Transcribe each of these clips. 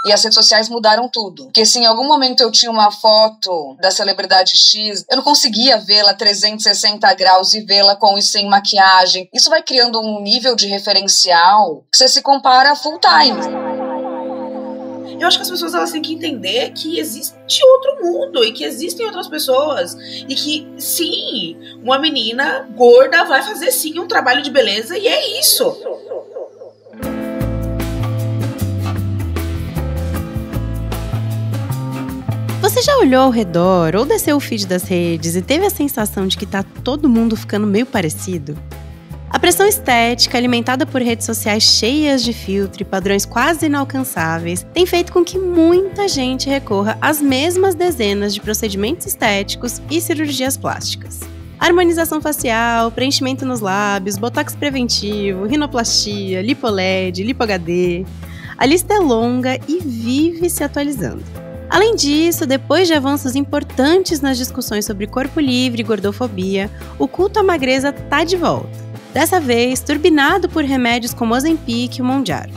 E as redes sociais mudaram tudo. Porque se em algum momento eu tinha uma foto da celebridade X, eu não conseguia vê-la 360 graus e vê-la com e sem maquiagem. Isso vai criando um nível de referencial que você se compara full time. Eu acho que as pessoas elas têm que entender que existe outro mundo e que existem outras pessoas. E que, sim, uma menina gorda vai fazer, sim, um trabalho de beleza e é isso. Você já olhou ao redor ou desceu o feed das redes e teve a sensação de que tá todo mundo ficando meio parecido? A pressão estética, alimentada por redes sociais cheias de filtro e padrões quase inalcançáveis, tem feito com que muita gente recorra às mesmas dezenas de procedimentos estéticos e cirurgias plásticas. Harmonização facial, preenchimento nos lábios, botox preventivo, rinoplastia, lipo-LED, lipo-HD. A lista é longa e vive se atualizando. Além disso, depois de avanços importantes nas discussões sobre corpo livre e gordofobia, o culto à magreza tá de volta. Dessa vez, turbinado por remédios como Ozempic e o Mounjaro.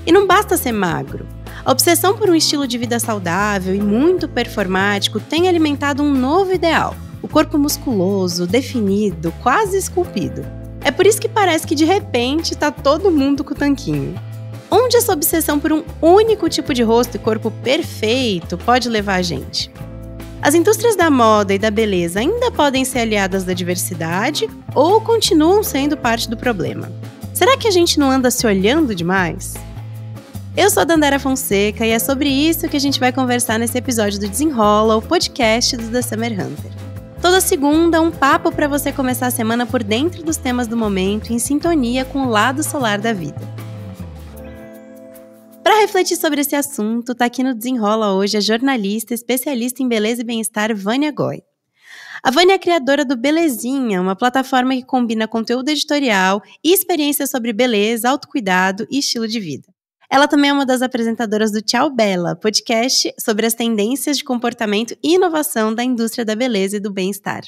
E não basta ser magro. A obsessão por um estilo de vida saudável e muito performático tem alimentado um novo ideal. O corpo musculoso, definido, quase esculpido. É por isso que parece que de repente tá todo mundo com o tanquinho. Onde essa obsessão por um único tipo de rosto e corpo perfeito pode levar a gente? As indústrias da moda e da beleza ainda podem ser aliadas da diversidade ou continuam sendo parte do problema? Será que a gente não anda se olhando demais? Eu sou a Dandara Fonseca e é sobre isso que a gente vai conversar nesse episódio do Desenrola, o podcast do The Summer Hunter. Toda segunda, um papo para você começar a semana por dentro dos temas do momento, em sintonia com o lado solar da vida. Para refletir sobre esse assunto, tá aqui no Desenrola hoje a jornalista especialista em beleza e bem-estar Vânia Goy. A Vânia é criadora do Belezinha, uma plataforma que combina conteúdo editorial e experiências sobre beleza, autocuidado e estilo de vida. Ela também é uma das apresentadoras do Tchau Bela, podcast sobre as tendências de comportamento e inovação da indústria da beleza e do bem-estar.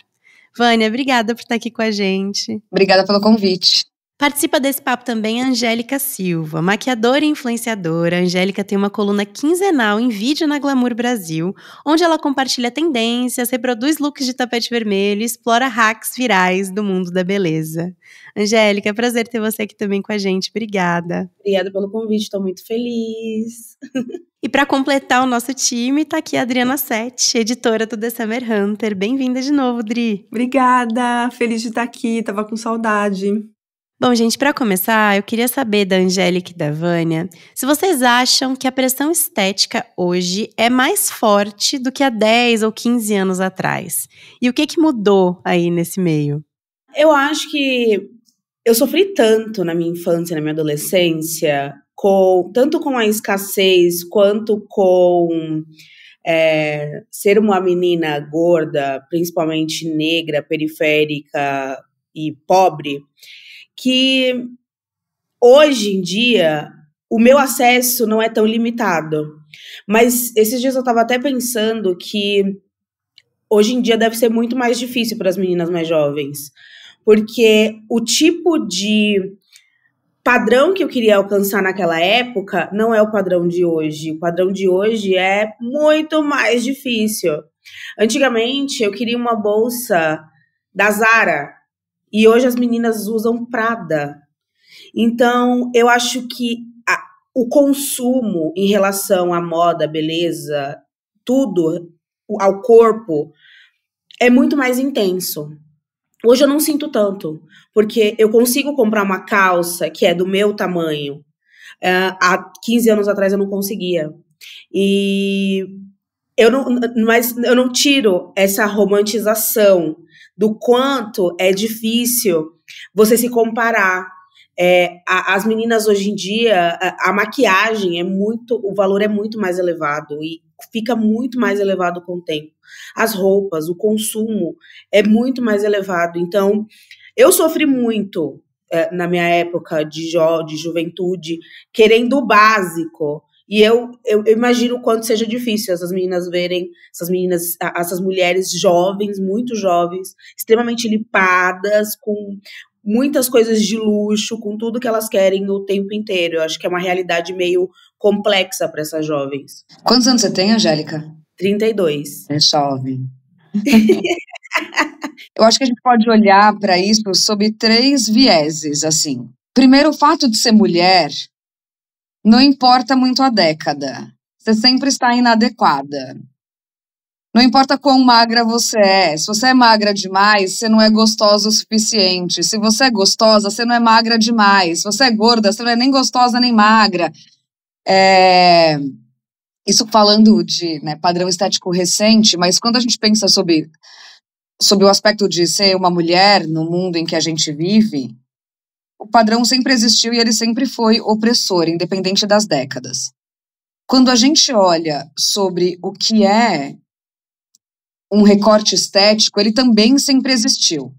Vânia, obrigada por estar aqui com a gente. Obrigada pelo convite. Participa desse papo também a Angélica Silva, maquiadora e influenciadora. A Angélica tem uma coluna quinzenal em vídeo na Glamour Brasil, onde ela compartilha tendências, reproduz looks de tapete vermelho e explora hacks virais do mundo da beleza. Angélica, é prazer ter você aqui também com a gente. Obrigada. Obrigada pelo convite, estou muito feliz. E para completar o nosso time, está aqui a Adriana Sete, editora do The Summer Hunter. Bem-vinda de novo, Dri. Obrigada, feliz de estar aqui, tava com saudade. Bom, gente, para começar, eu queria saber da Angélica e da Vânia se vocês acham que a pressão estética hoje é mais forte do que há 10 ou 15 anos atrás. E o que mudou aí nesse meio? Eu acho que eu sofri tanto na minha infância, na minha adolescência, tanto com a escassez quanto com ser uma menina gorda, principalmente negra, periférica e pobre, que hoje em dia o meu acesso não é tão limitado. Mas esses dias eu estava até pensando que hoje em dia deve ser muito mais difícil para as meninas mais jovens, porque o tipo de padrão que eu queria alcançar naquela época não é o padrão de hoje. O padrão de hoje é muito mais difícil. Antigamente eu queria uma bolsa da Zara, e hoje as meninas usam Prada. Então, eu acho que o consumo em relação à moda, beleza, tudo, ao corpo, é muito mais intenso. Hoje eu não sinto tanto, porque eu consigo comprar uma calça que é do meu tamanho. Há 15 anos atrás eu não conseguia. Mas eu não tiro essa romantização do quanto é difícil você se comparar. As meninas hoje em dia, a maquiagem o valor é muito mais elevado e fica muito mais elevado com o tempo. As roupas, o consumo é muito mais elevado. Então, eu sofri muito na minha época de juventude, querendo o básico. E eu imagino o quanto seja difícil essas meninas verem, essas mulheres jovens, muito jovens, extremamente lipadas, com muitas coisas de luxo, com tudo que elas querem o tempo inteiro. Eu acho que é uma realidade meio complexa para essas jovens. Quantos anos você tem, Angélica? 32. É jovem. Eu acho que a gente pode olhar para isso sob 3 vieses, assim. Primeiro, o fato de ser mulher não importa muito a década. Você sempre está inadequada. Não importa quão magra você é. Se você é magra demais, você não é gostosa o suficiente. Se você é gostosa, você não é magra demais. Se você é gorda, você não é nem gostosa nem magra. Isso falando de, né, padrão estético recente, mas quando a gente pensa sobre o aspecto de ser uma mulher no mundo em que a gente vive, o padrão sempre existiu e ele sempre foi opressor, independente das décadas. Quando a gente olha sobre o que é um recorte estético, ele também sempre existiu.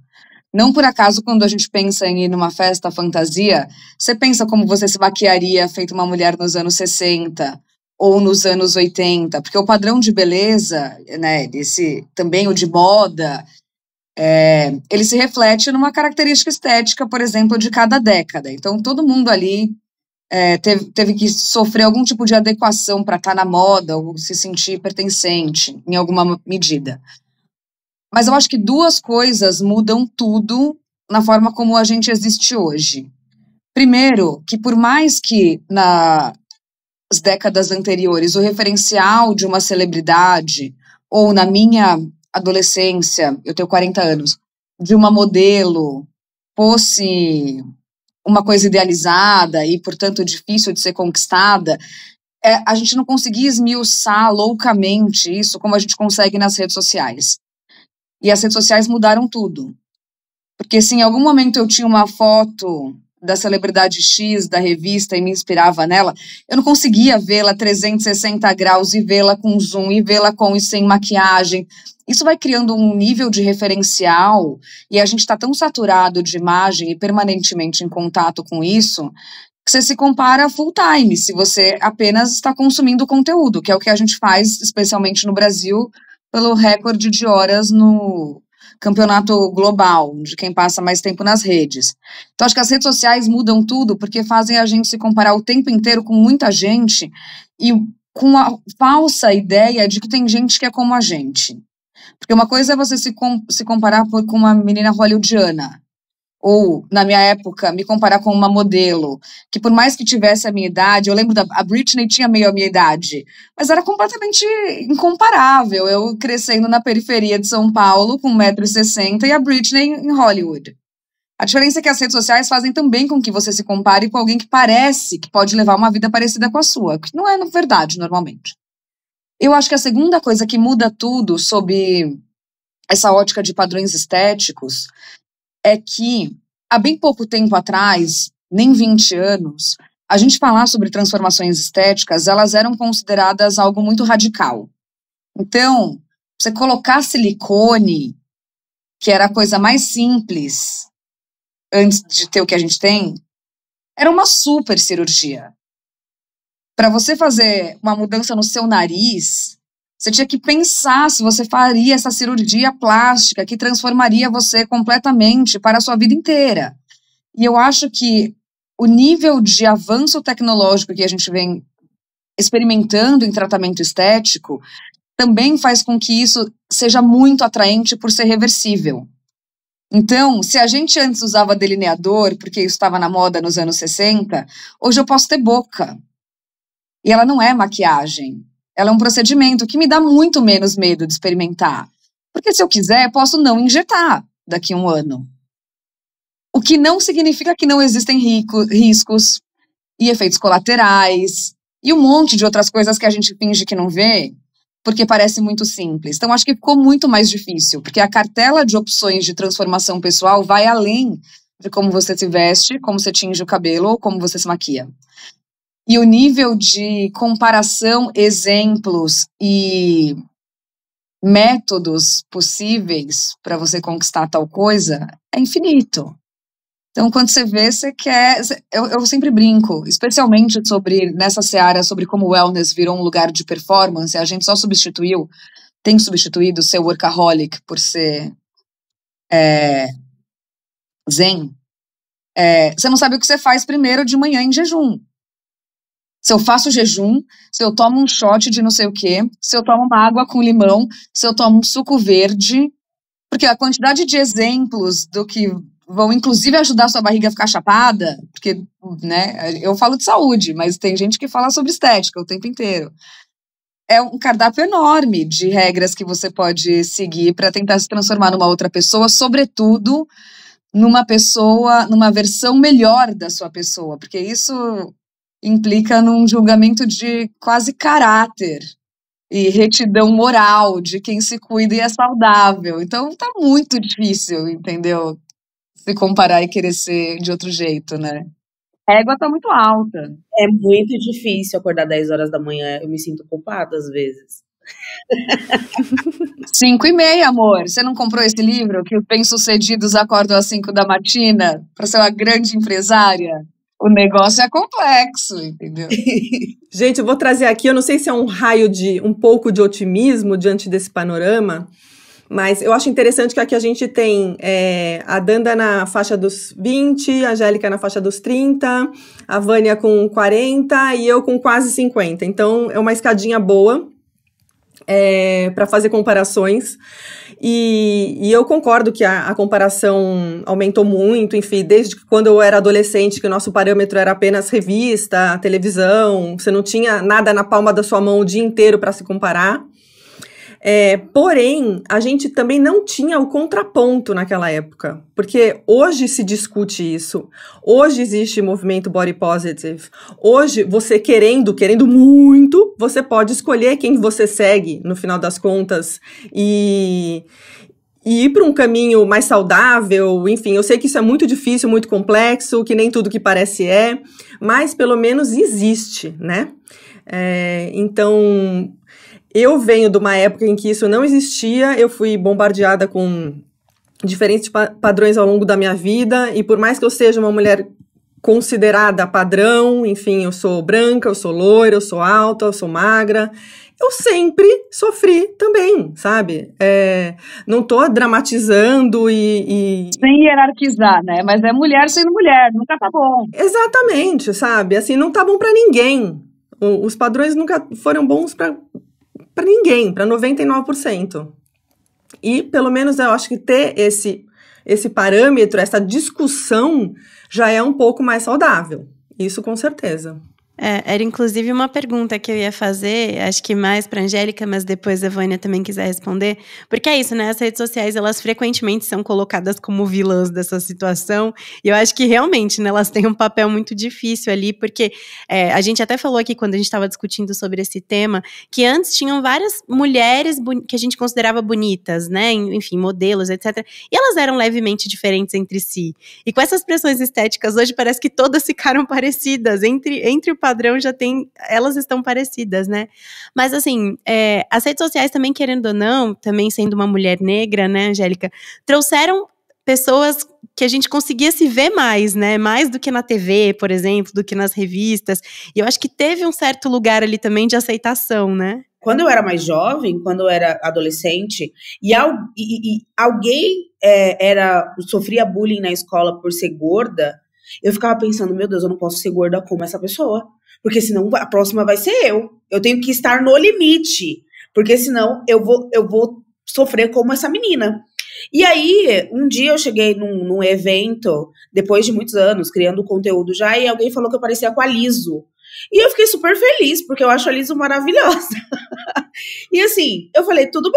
Não por acaso, quando a gente pensa em ir numa festa fantasia, você pensa como você se maquiaria feito uma mulher nos anos 60 ou nos anos 80, porque o padrão de beleza, né, também o de moda, ele se reflete numa característica estética, por exemplo, de cada década. Então, todo mundo ali teve que sofrer algum tipo de adequação para estar na moda ou se sentir pertencente, em alguma medida. Mas eu acho que 2 coisas mudam tudo na forma como a gente existe hoje. Primeiro, que por mais que nas décadas anteriores o referencial de uma celebridade, ou na minha adolescência, eu tenho 40 anos, de uma modelo fosse uma coisa idealizada e, portanto, difícil de ser conquistada, a gente não conseguia esmiuçar loucamente isso como a gente consegue nas redes sociais. E as redes sociais mudaram tudo. Porque se em algum momento eu tinha uma foto da celebridade X da revista e me inspirava nela, eu não conseguia vê-la 360 graus e vê-la com zoom e vê-la com e sem maquiagem. Isso vai criando um nível de referencial e a gente está tão saturado de imagem e permanentemente em contato com isso que você se compara full time se você apenas está consumindo conteúdo, que é o que a gente faz, especialmente no Brasil, pelo recorde de horas no campeonato global, de quem passa mais tempo nas redes. Então, acho que as redes sociais mudam tudo porque fazem a gente se comparar o tempo inteiro com muita gente e com a falsa ideia de que tem gente que é como a gente. Porque uma coisa é você se comparar com uma menina hollywoodiana, ou, na minha época, me comparar com uma modelo, que por mais que tivesse a minha idade, eu lembro a Britney tinha meio a minha idade, mas era completamente incomparável, eu crescendo na periferia de São Paulo, com 1,60 m, e a Britney em Hollywood. A diferença é que as redes sociais fazem também com que você se compare com alguém que parece que pode levar uma vida parecida com a sua, que não é verdade, normalmente. Eu acho que a segunda coisa que muda tudo sob essa ótica de padrões estéticos é que, há bem pouco tempo atrás, nem 20 anos, a gente falar sobre transformações estéticas, elas eram consideradas algo muito radical. Então, você colocar silicone, que era a coisa mais simples, antes de ter o que a gente tem, era uma super cirurgia. Para você fazer uma mudança no seu nariz, você tinha que pensar se você faria essa cirurgia plástica que transformaria você completamente para a sua vida inteira. E eu acho que o nível de avanço tecnológico que a gente vem experimentando em tratamento estético também faz com que isso seja muito atraente por ser reversível. Então, se a gente antes usava delineador, porque isso estava na moda nos anos 60, hoje eu posso ter boca. E ela não é maquiagem. Ela é um procedimento que me dá muito menos medo de experimentar. Porque se eu quiser, eu posso não injetar daqui a um ano. O que não significa que não existem riscos e efeitos colaterais e um monte de outras coisas que a gente finge que não vê, porque parece muito simples. Então, acho que ficou muito mais difícil, porque a cartela de opções de transformação pessoal vai além de como você se veste, como você tinge o cabelo ou como você se maquia. E o nível de comparação, exemplos e métodos possíveis para você conquistar tal coisa é infinito. Então, quando você vê, você quer... Eu sempre brinco, especialmente nessa seara, sobre como o wellness virou um lugar de performance, a gente só tem substituído ser workaholic por ser zen. Você não sabe o que você faz primeiro de manhã em jejum. Se eu faço jejum, se eu tomo um shot de não sei o quê, se eu tomo uma água com limão, se eu tomo um suco verde, porque a quantidade de exemplos do que vão, inclusive, ajudar a sua barriga a ficar chapada, porque, né, eu falo de saúde, mas tem gente que fala sobre estética o tempo inteiro. É um cardápio enorme de regras que você pode seguir para tentar se transformar numa outra pessoa, sobretudo numa versão melhor da sua pessoa, porque isso implica num julgamento de quase caráter e retidão moral de quem se cuida e é saudável. Então tá muito difícil, entendeu? Se comparar e querer ser de outro jeito, né? A régua tá muito alta. É muito difícil acordar 10 horas da manhã. Eu me sinto culpada às vezes. 5:30, amor. Você não comprou esse livro? Que os bem-sucedidos acordam às 5 da matina para ser uma grande empresária? O negócio é complexo, entendeu? Gente, eu vou trazer aqui, eu não sei se é um raio de um pouco de otimismo diante desse panorama, mas eu acho interessante que aqui a gente tem a Danda na faixa dos 20, a Angélica na faixa dos 30, a Vânia com 40 e eu com quase 50. Então, é uma escadinha boa para fazer comparações. E eu concordo que a comparação aumentou muito, enfim, desde quando eu era adolescente, que o nosso parâmetro era apenas revista, televisão, você não tinha nada na palma da sua mão o dia inteiro para se comparar. Porém, a gente também não tinha o contraponto naquela época, porque hoje se discute isso, hoje existe movimento body positive, hoje você querendo muito, você pode escolher quem você segue no final das contas e ir para um caminho mais saudável, enfim, eu sei que isso é muito difícil, muito complexo, que nem tudo que parece mas pelo menos existe, né? Então, eu venho de uma época em que isso não existia, eu fui bombardeada com diferentes padrões ao longo da minha vida, e por mais que eu seja uma mulher considerada padrão, enfim, eu sou branca, eu sou loira, eu sou alta, eu sou magra, eu sempre sofri também, sabe? Não tô dramatizando e... Sem hierarquizar, né? Mas é mulher sendo mulher, nunca tá bom. Exatamente, sabe? Assim, não tá bom pra ninguém. Os padrões nunca foram bons pra ninguém, para 99%. E, pelo menos, eu acho que ter esse parâmetro, essa discussão, já é um pouco mais saudável. Isso, com certeza. Era inclusive uma pergunta que eu ia fazer, acho que mais para a Angélica, mas depois a Vânia também quiser responder, porque é isso, né, as redes sociais, elas frequentemente são colocadas como vilãs dessa situação, e eu acho que realmente, né, elas têm um papel muito difícil ali, porque a gente até falou aqui, quando a gente estava discutindo sobre esse tema, que antes tinham várias mulheres que a gente considerava bonitas, né, enfim, modelos, etc., e elas eram levemente diferentes entre si, e com essas pressões estéticas, hoje parece que todas ficaram parecidas, entre o padrão elas estão parecidas, né? Mas assim, as redes sociais também, querendo ou não, também sendo uma mulher negra, né, Angélica, trouxeram pessoas que a gente conseguia se ver mais, né? Mais do que na TV, por exemplo, do que nas revistas. E eu acho que teve um certo lugar ali também de aceitação, né? Quando eu era mais jovem, quando eu era adolescente, e alguém sofria bullying na escola por ser gorda, eu ficava pensando, meu Deus, eu não posso ser gorda como essa pessoa, porque senão a próxima vai ser eu. Eu tenho que estar no limite, porque senão eu vou sofrer como essa menina. E aí, um dia eu cheguei num evento, depois de muitos anos, criando conteúdo já, e alguém falou que eu parecia com a Liso. E eu fiquei super feliz, porque eu acho a Liso maravilhosa. E assim, eu falei, tudo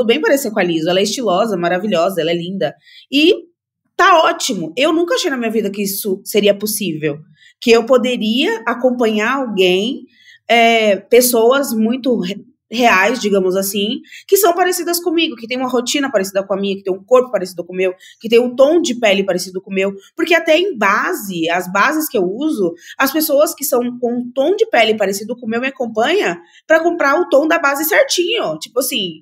bem parecer com a Liso, ela é estilosa, maravilhosa, ela é linda. E tá ótimo. Eu nunca achei na minha vida que isso seria possível. Que eu poderia acompanhar alguém, pessoas muito reais, digamos assim, que são parecidas comigo, que tem uma rotina parecida com a minha, que tem um corpo parecido com o meu, que tem um tom de pele parecido com o meu. Porque até as bases que eu uso, as pessoas que são com um tom de pele parecido com o meu me acompanham para comprar o tom da base certinho. Tipo assim,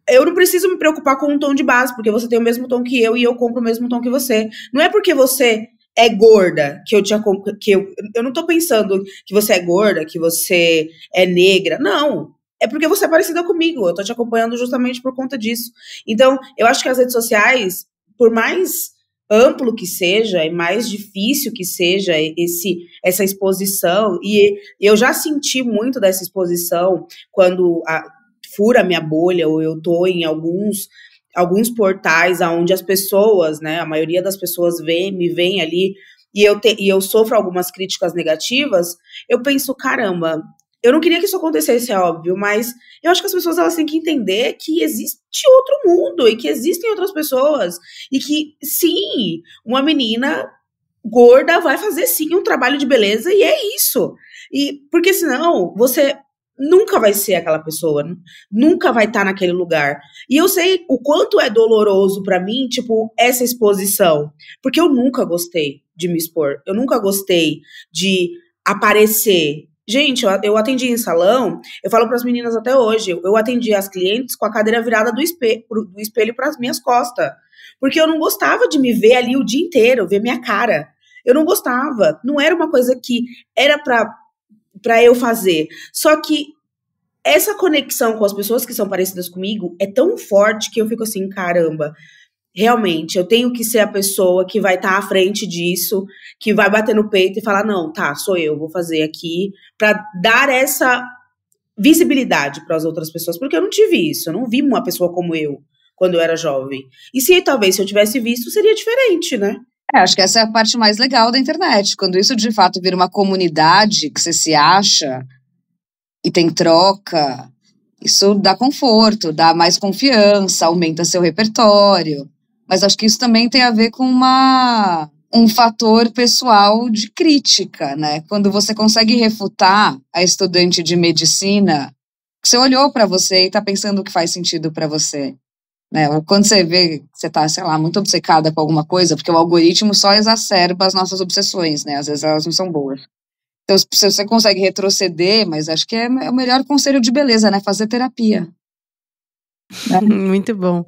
eu não preciso me preocupar com um tom de base, porque você tem o mesmo tom que eu e eu compro o mesmo tom que você. Não é porque você é gorda que eu não tô pensando que você é gorda, que você é negra. Não. É porque você é parecida comigo. Eu tô te acompanhando justamente por conta disso. Então, eu acho que as redes sociais, por mais amplo que seja e mais difícil que seja essa exposição, e eu já senti muito dessa exposição quando fura a minha bolha, ou eu tô em alguns portais onde as pessoas, né, a maioria das pessoas me veem ali, e eu sofro algumas críticas negativas, eu penso, caramba, eu não queria que isso acontecesse, é óbvio, mas eu acho que as pessoas elas têm que entender que existe outro mundo e que existem outras pessoas e que, sim, uma menina gorda vai fazer, sim, um trabalho de beleza e é isso. E porque senão você nunca vai ser aquela pessoa, nunca vai estar naquele lugar. E eu sei o quanto é doloroso pra mim, tipo, essa exposição, porque eu nunca gostei de me expor, eu nunca gostei de aparecer. Gente, eu atendi em salão, eu falo para as meninas até hoje, eu atendi as clientes com a cadeira virada do espelho para as minhas costas, porque eu não gostava de me ver ali o dia inteiro, ver minha cara. Eu não gostava, não era uma coisa que era para eu fazer. Só que essa conexão com as pessoas que são parecidas comigo é tão forte que eu fico assim, caramba, realmente, eu tenho que ser a pessoa que vai estar à frente disso, que vai bater no peito e falar, não, tá, sou eu, vou fazer aqui, para dar essa visibilidade para as outras pessoas, porque eu não tive isso, eu não vi uma pessoa como eu, quando eu era jovem. E se eu tivesse visto, seria diferente, né? Acho que essa é a parte mais legal da internet, quando isso de fato vira uma comunidade que você se acha e tem troca, isso dá conforto, dá mais confiança, aumenta seu repertório. Mas acho que isso também tem a ver com um fator pessoal de crítica, né? Quando você consegue refutar a estudante de medicina, você olhou para você e está pensando o que faz sentido para você, né? Ou quando você vê que você está, sei lá, muito obcecada com alguma coisa, porque o algoritmo só exacerba as nossas obsessões, né? Às vezes elas não são boas. Então, se você consegue retroceder, mas acho que é o melhor conselho de beleza, né? Fazer terapia. Muito bom.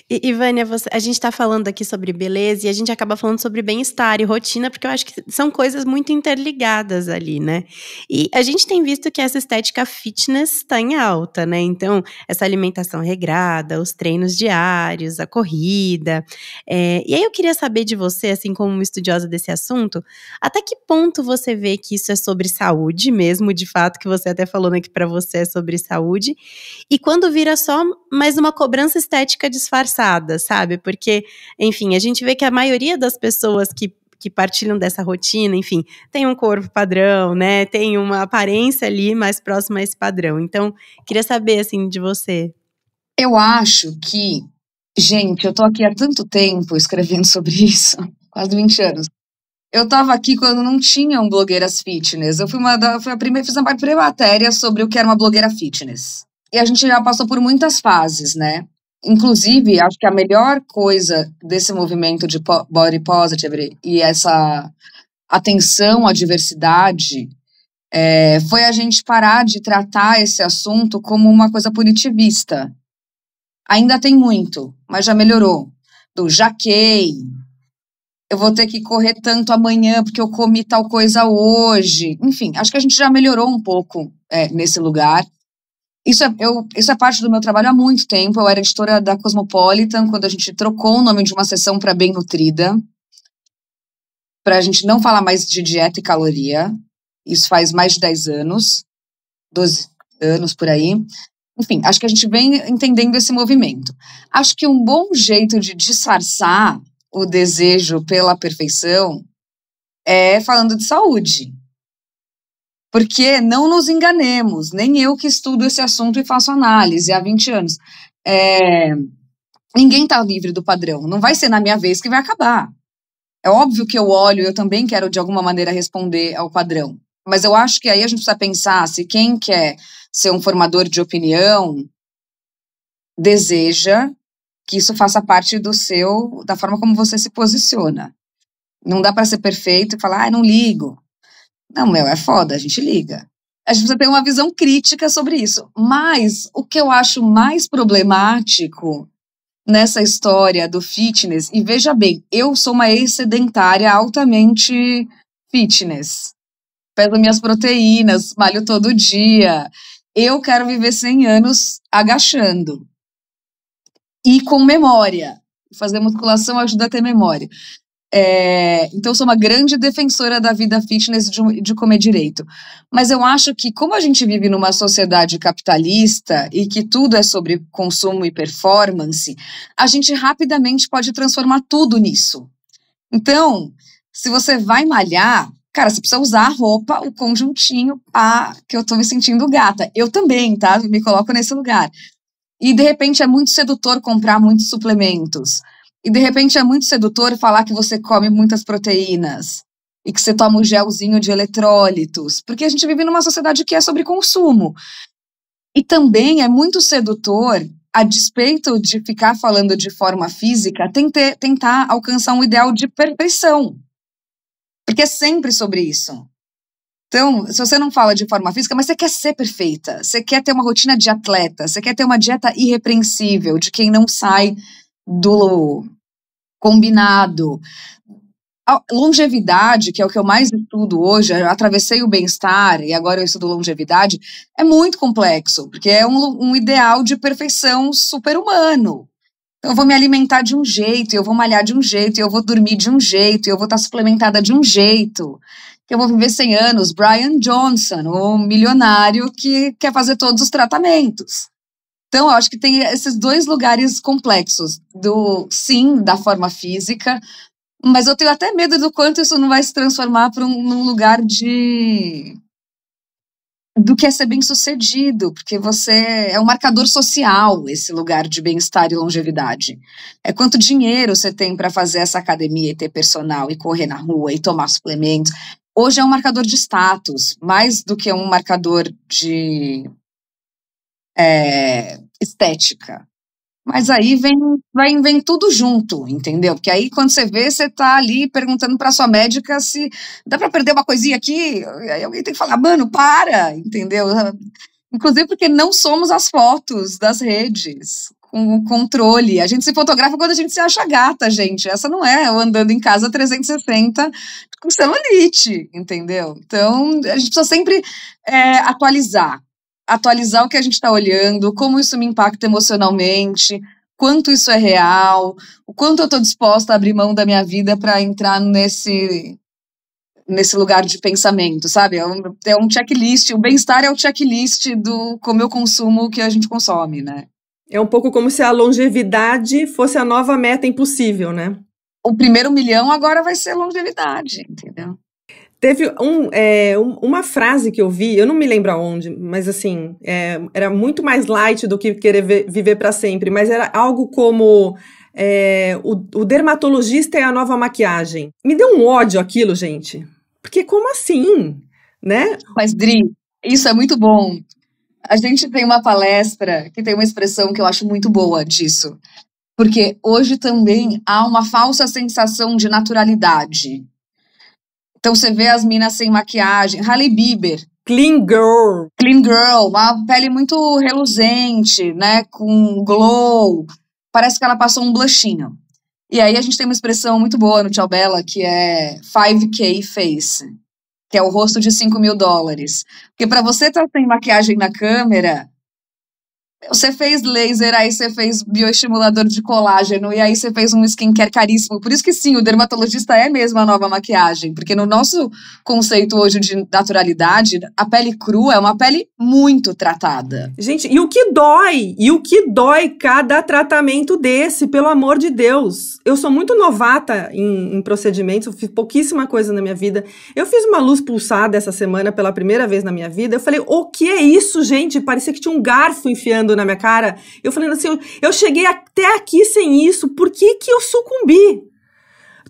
E Vânia, a gente tá falando aqui sobre beleza e a gente acaba falando sobre bem-estar e rotina, porque eu acho que são coisas muito interligadas ali, né? E a gente tem visto que essa estética fitness tá em alta, né? Então, essa alimentação regrada, os treinos diários, a corrida. E aí eu queria saber de você, assim como uma estudiosa desse assunto, até que ponto você vê que isso é sobre saúde mesmo, de fato, que você até falou, né, que pra você é sobre saúde, e quando vira só mais uma cobrança estética disfarçada, sabe? Porque, enfim, a gente vê que a maioria das pessoas que partilham dessa rotina, enfim, tem um corpo padrão, né? Tem uma aparência ali mais próxima a esse padrão. Então, queria saber, assim, de você. Eu acho que, gente, eu tô aqui há tanto tempo escrevendo sobre isso, quase 20 anos. Eu tava aqui quando não tinham blogueiras fitness. Eu fui a primeira, fiz uma primeira matéria sobre o que era uma blogueira fitness. E a gente já passou por muitas fases, né? Inclusive, acho que a melhor coisa desse movimento de body positive e essa atenção à diversidade foi a gente parar de tratar esse assunto como uma coisa punitivista. Ainda tem muito, mas já melhorou. Do jaquei, eu vou ter que correr tanto amanhã porque eu comi tal coisa hoje. Enfim, acho que a gente já melhorou um pouco nesse lugar. Isso é parte do meu trabalho há muito tempo. Eu era editora da Cosmopolitan quando a gente trocou o nome de uma seção para Bem Nutrida, para a gente não falar mais de dieta e caloria. Isso faz mais de 10 anos, 12 anos por aí. Enfim, acho que a gente vem entendendo esse movimento. Acho que um bom jeito de disfarçar o desejo pela perfeição é falando de saúde. Porque não nos enganemos, nem eu que estudo esse assunto e faço análise há 20 anos. Ninguém está livre do padrão, não vai ser na minha vez que vai acabar. É óbvio que eu olho, eu também quero de alguma maneira responder ao padrão. Mas eu acho que aí a gente precisa pensar se quem quer ser um formador de opinião deseja que isso faça parte da forma como você se posiciona. Não dá para ser perfeito e falar, não ligo. Não, é foda, a gente liga. A gente precisa ter uma visão crítica sobre isso. Mas o que eu acho mais problemático nessa história do fitness, e veja bem, eu sou uma ex-sedentária altamente fitness. Peso minhas proteínas, malho todo dia. Eu quero viver 100 anos agachando. E com memória. Fazer musculação ajuda a ter memória. Então, eu sou uma grande defensora da vida fitness de comer direito. Mas eu acho que, como a gente vive numa sociedade capitalista e que tudo é sobre consumo e performance, a gente rapidamente pode transformar tudo nisso. Então, se você vai malhar, cara, você precisa usar a roupa, o conjuntinho, que eu tô me sentindo gata. Eu também, tá? Me coloco nesse lugar. E, de repente, é muito sedutor comprar muitos suplementos. E, de repente, é muito sedutor falar que você come muitas proteínas e que você toma um gelzinho de eletrólitos. Porque a gente vive numa sociedade que é sobre consumo. E também é muito sedutor, a despeito de ficar falando de forma física, tentar alcançar um ideal de perfeição. Porque é sempre sobre isso. Então, se você não fala de forma física, mas você quer ser perfeita, você quer ter uma rotina de atleta, você quer ter uma dieta irrepreensível, de quem não sai do combinado. A longevidade, que é o que eu mais estudo hoje, eu atravessei o bem-estar e agora eu estudo longevidade, é muito complexo, porque é um ideal de perfeição super-humano. Então, eu vou me alimentar de um jeito, eu vou malhar de um jeito, eu vou dormir de um jeito, eu vou estar suplementada de um jeito, que eu vou viver 100 anos. Brian Johnson, o milionário que quer fazer todos os tratamentos. Então, eu acho que tem esses dois lugares complexos, da forma física, mas eu tenho até medo do quanto isso não vai se transformar para num lugar do que é ser bem-sucedido, porque você é um marcador social, esse lugar de bem-estar e longevidade. É quanto dinheiro você tem para fazer essa academia e ter personal, e correr na rua, e tomar suplementos. Hoje é um marcador de status, mais do que um marcador de estética. Mas aí vem tudo junto, entendeu? Porque aí quando você vê, você tá ali perguntando pra sua médica se dá pra perder uma coisinha aqui, e aí alguém tem que falar, mano, para, entendeu? Inclusive porque não somos as fotos das redes, com o controle. A gente se fotografa quando a gente se acha gata, gente. Essa não é eu andando em casa 360 com celulite, entendeu? Então, a gente precisa sempre atualizar o que a gente está olhando, como isso me impacta emocionalmente, quanto isso é real, o quanto eu estou disposta a abrir mão da minha vida para entrar nesse lugar de pensamento, sabe? É um checklist, o bem-estar é o checklist do como eu consumo o que a gente consome, né? É um pouco como se a longevidade fosse a nova meta impossível, né? O primeiro 1 milhão agora vai ser longevidade, entendeu? Teve uma frase que eu vi, eu não me lembro aonde, mas assim, era muito mais light do que querer viver para sempre, mas era algo como o dermatologista é a nova maquiagem. Me deu um ódio aquilo, gente, porque como assim, né? Mas, Dri, isso é muito bom. A gente tem uma palestra que tem uma expressão que eu acho muito boa disso, porque hoje também há uma falsa sensação de naturalidade. Então, você vê as minas sem maquiagem. Hailey Bieber. Clean girl, uma pele muito reluzente, né? Com glow. Parece que ela passou um blushinho. E aí, a gente tem uma expressão muito boa no Tchau Bela, que é 5K face, que é o rosto de $5.000. Porque para você estar sem maquiagem na câmera, você fez laser, aí você fez bioestimulador de colágeno, e aí você fez um skincare caríssimo. Por isso que sim, o dermatologista é mesmo a nova maquiagem, porque no nosso conceito hoje de naturalidade, a pele crua é uma pele muito tratada. Gente, e o que dói cada tratamento desse, pelo amor de Deus. Eu sou muito novata em procedimentos, eu fiz pouquíssima coisa na minha vida. Eu fiz uma luz pulsada essa semana pela primeira vez na minha vida, eu falei, o que é isso, gente? Parecia que tinha um garfo enfiando na minha cara. Eu falei assim, eu cheguei até aqui sem isso, por que eu sucumbi?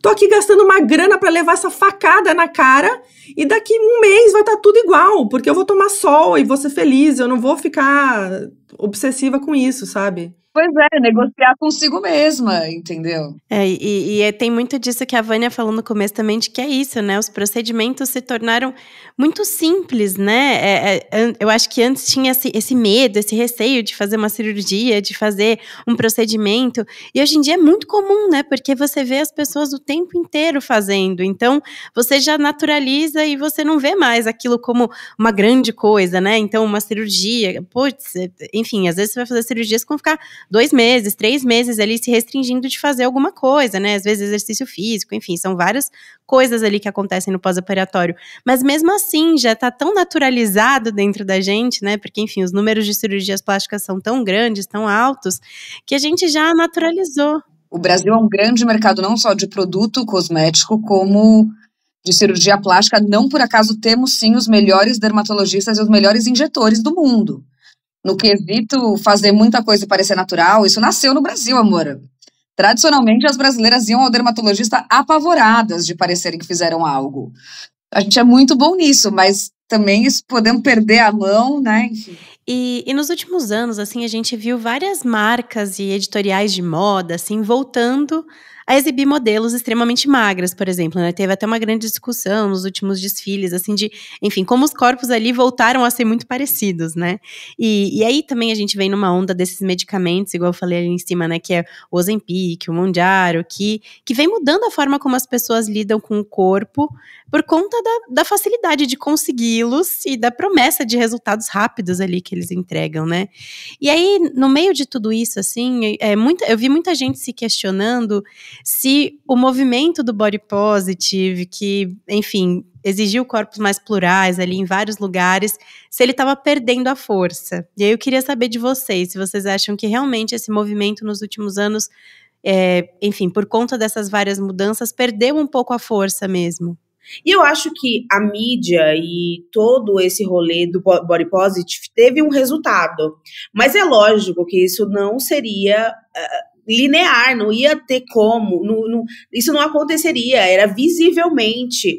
Tô aqui gastando uma grana pra levar essa facada na cara e daqui um mês vai estar tudo igual, porque eu vou tomar sol e vou ser feliz, eu não vou ficar obsessiva com isso, sabe? Pois é, negociar consigo mesma, entendeu? E tem muito disso que a Vânia falou no começo também, de que é isso, né? Os procedimentos se tornaram muito simples, né? Eu acho que antes tinha esse medo, esse receio de fazer uma cirurgia, de fazer um procedimento. E hoje em dia é muito comum, né? Porque você vê as pessoas o tempo inteiro fazendo. Então, você já naturaliza e você não vê mais aquilo como uma grande coisa, né? Então, uma cirurgia, putz, enfim, às vezes você vai fazer cirurgias que vão ficar 2 meses, 3 meses ali se restringindo de fazer alguma coisa, né? Às vezes exercício físico, enfim, são várias coisas ali que acontecem no pós-operatório. Mas mesmo assim, já tá tão naturalizado dentro da gente, né? Porque, enfim, os números de cirurgias plásticas são tão grandes, tão altos, que a gente já naturalizou. O Brasil é um grande mercado não só de produto cosmético, como de cirurgia plástica. Não por acaso temos sim os melhores dermatologistas e os melhores injetores do mundo. No quesito fazer muita coisa e parecer natural, isso nasceu no Brasil, amor. Tradicionalmente, as brasileiras iam ao dermatologista apavoradas de parecerem que fizeram algo. A gente é muito bom nisso, mas também podemos perder a mão, né? Enfim. E nos últimos anos, assim, a gente viu várias marcas e editoriais de moda, assim, voltando a exibir modelos extremamente magras, por exemplo, né? Teve até uma grande discussão nos últimos desfiles, assim, de, enfim, como os corpos ali voltaram a ser muito parecidos, né? E aí também a gente vem numa onda desses medicamentos, igual eu falei ali em cima, né? Que é o Ozempic, o Mounjaro, que vem mudando a forma como as pessoas lidam com o corpo por conta da facilidade de consegui-los e da promessa de resultados rápidos ali que eles entregam, né? E aí, no meio de tudo isso, assim, eu vi muita gente se questionando se o movimento do body positive, que, enfim, exigiu corpos mais plurais ali em vários lugares, se ele estava perdendo a força. E aí eu queria saber de vocês, se vocês acham que realmente esse movimento nos últimos anos, enfim, por conta dessas várias mudanças, perdeu um pouco a força mesmo. E eu acho que a mídia e todo esse rolê do body positive teve um resultado. Mas é lógico que isso não seria linear, não ia ter como, isso não aconteceria, era visivelmente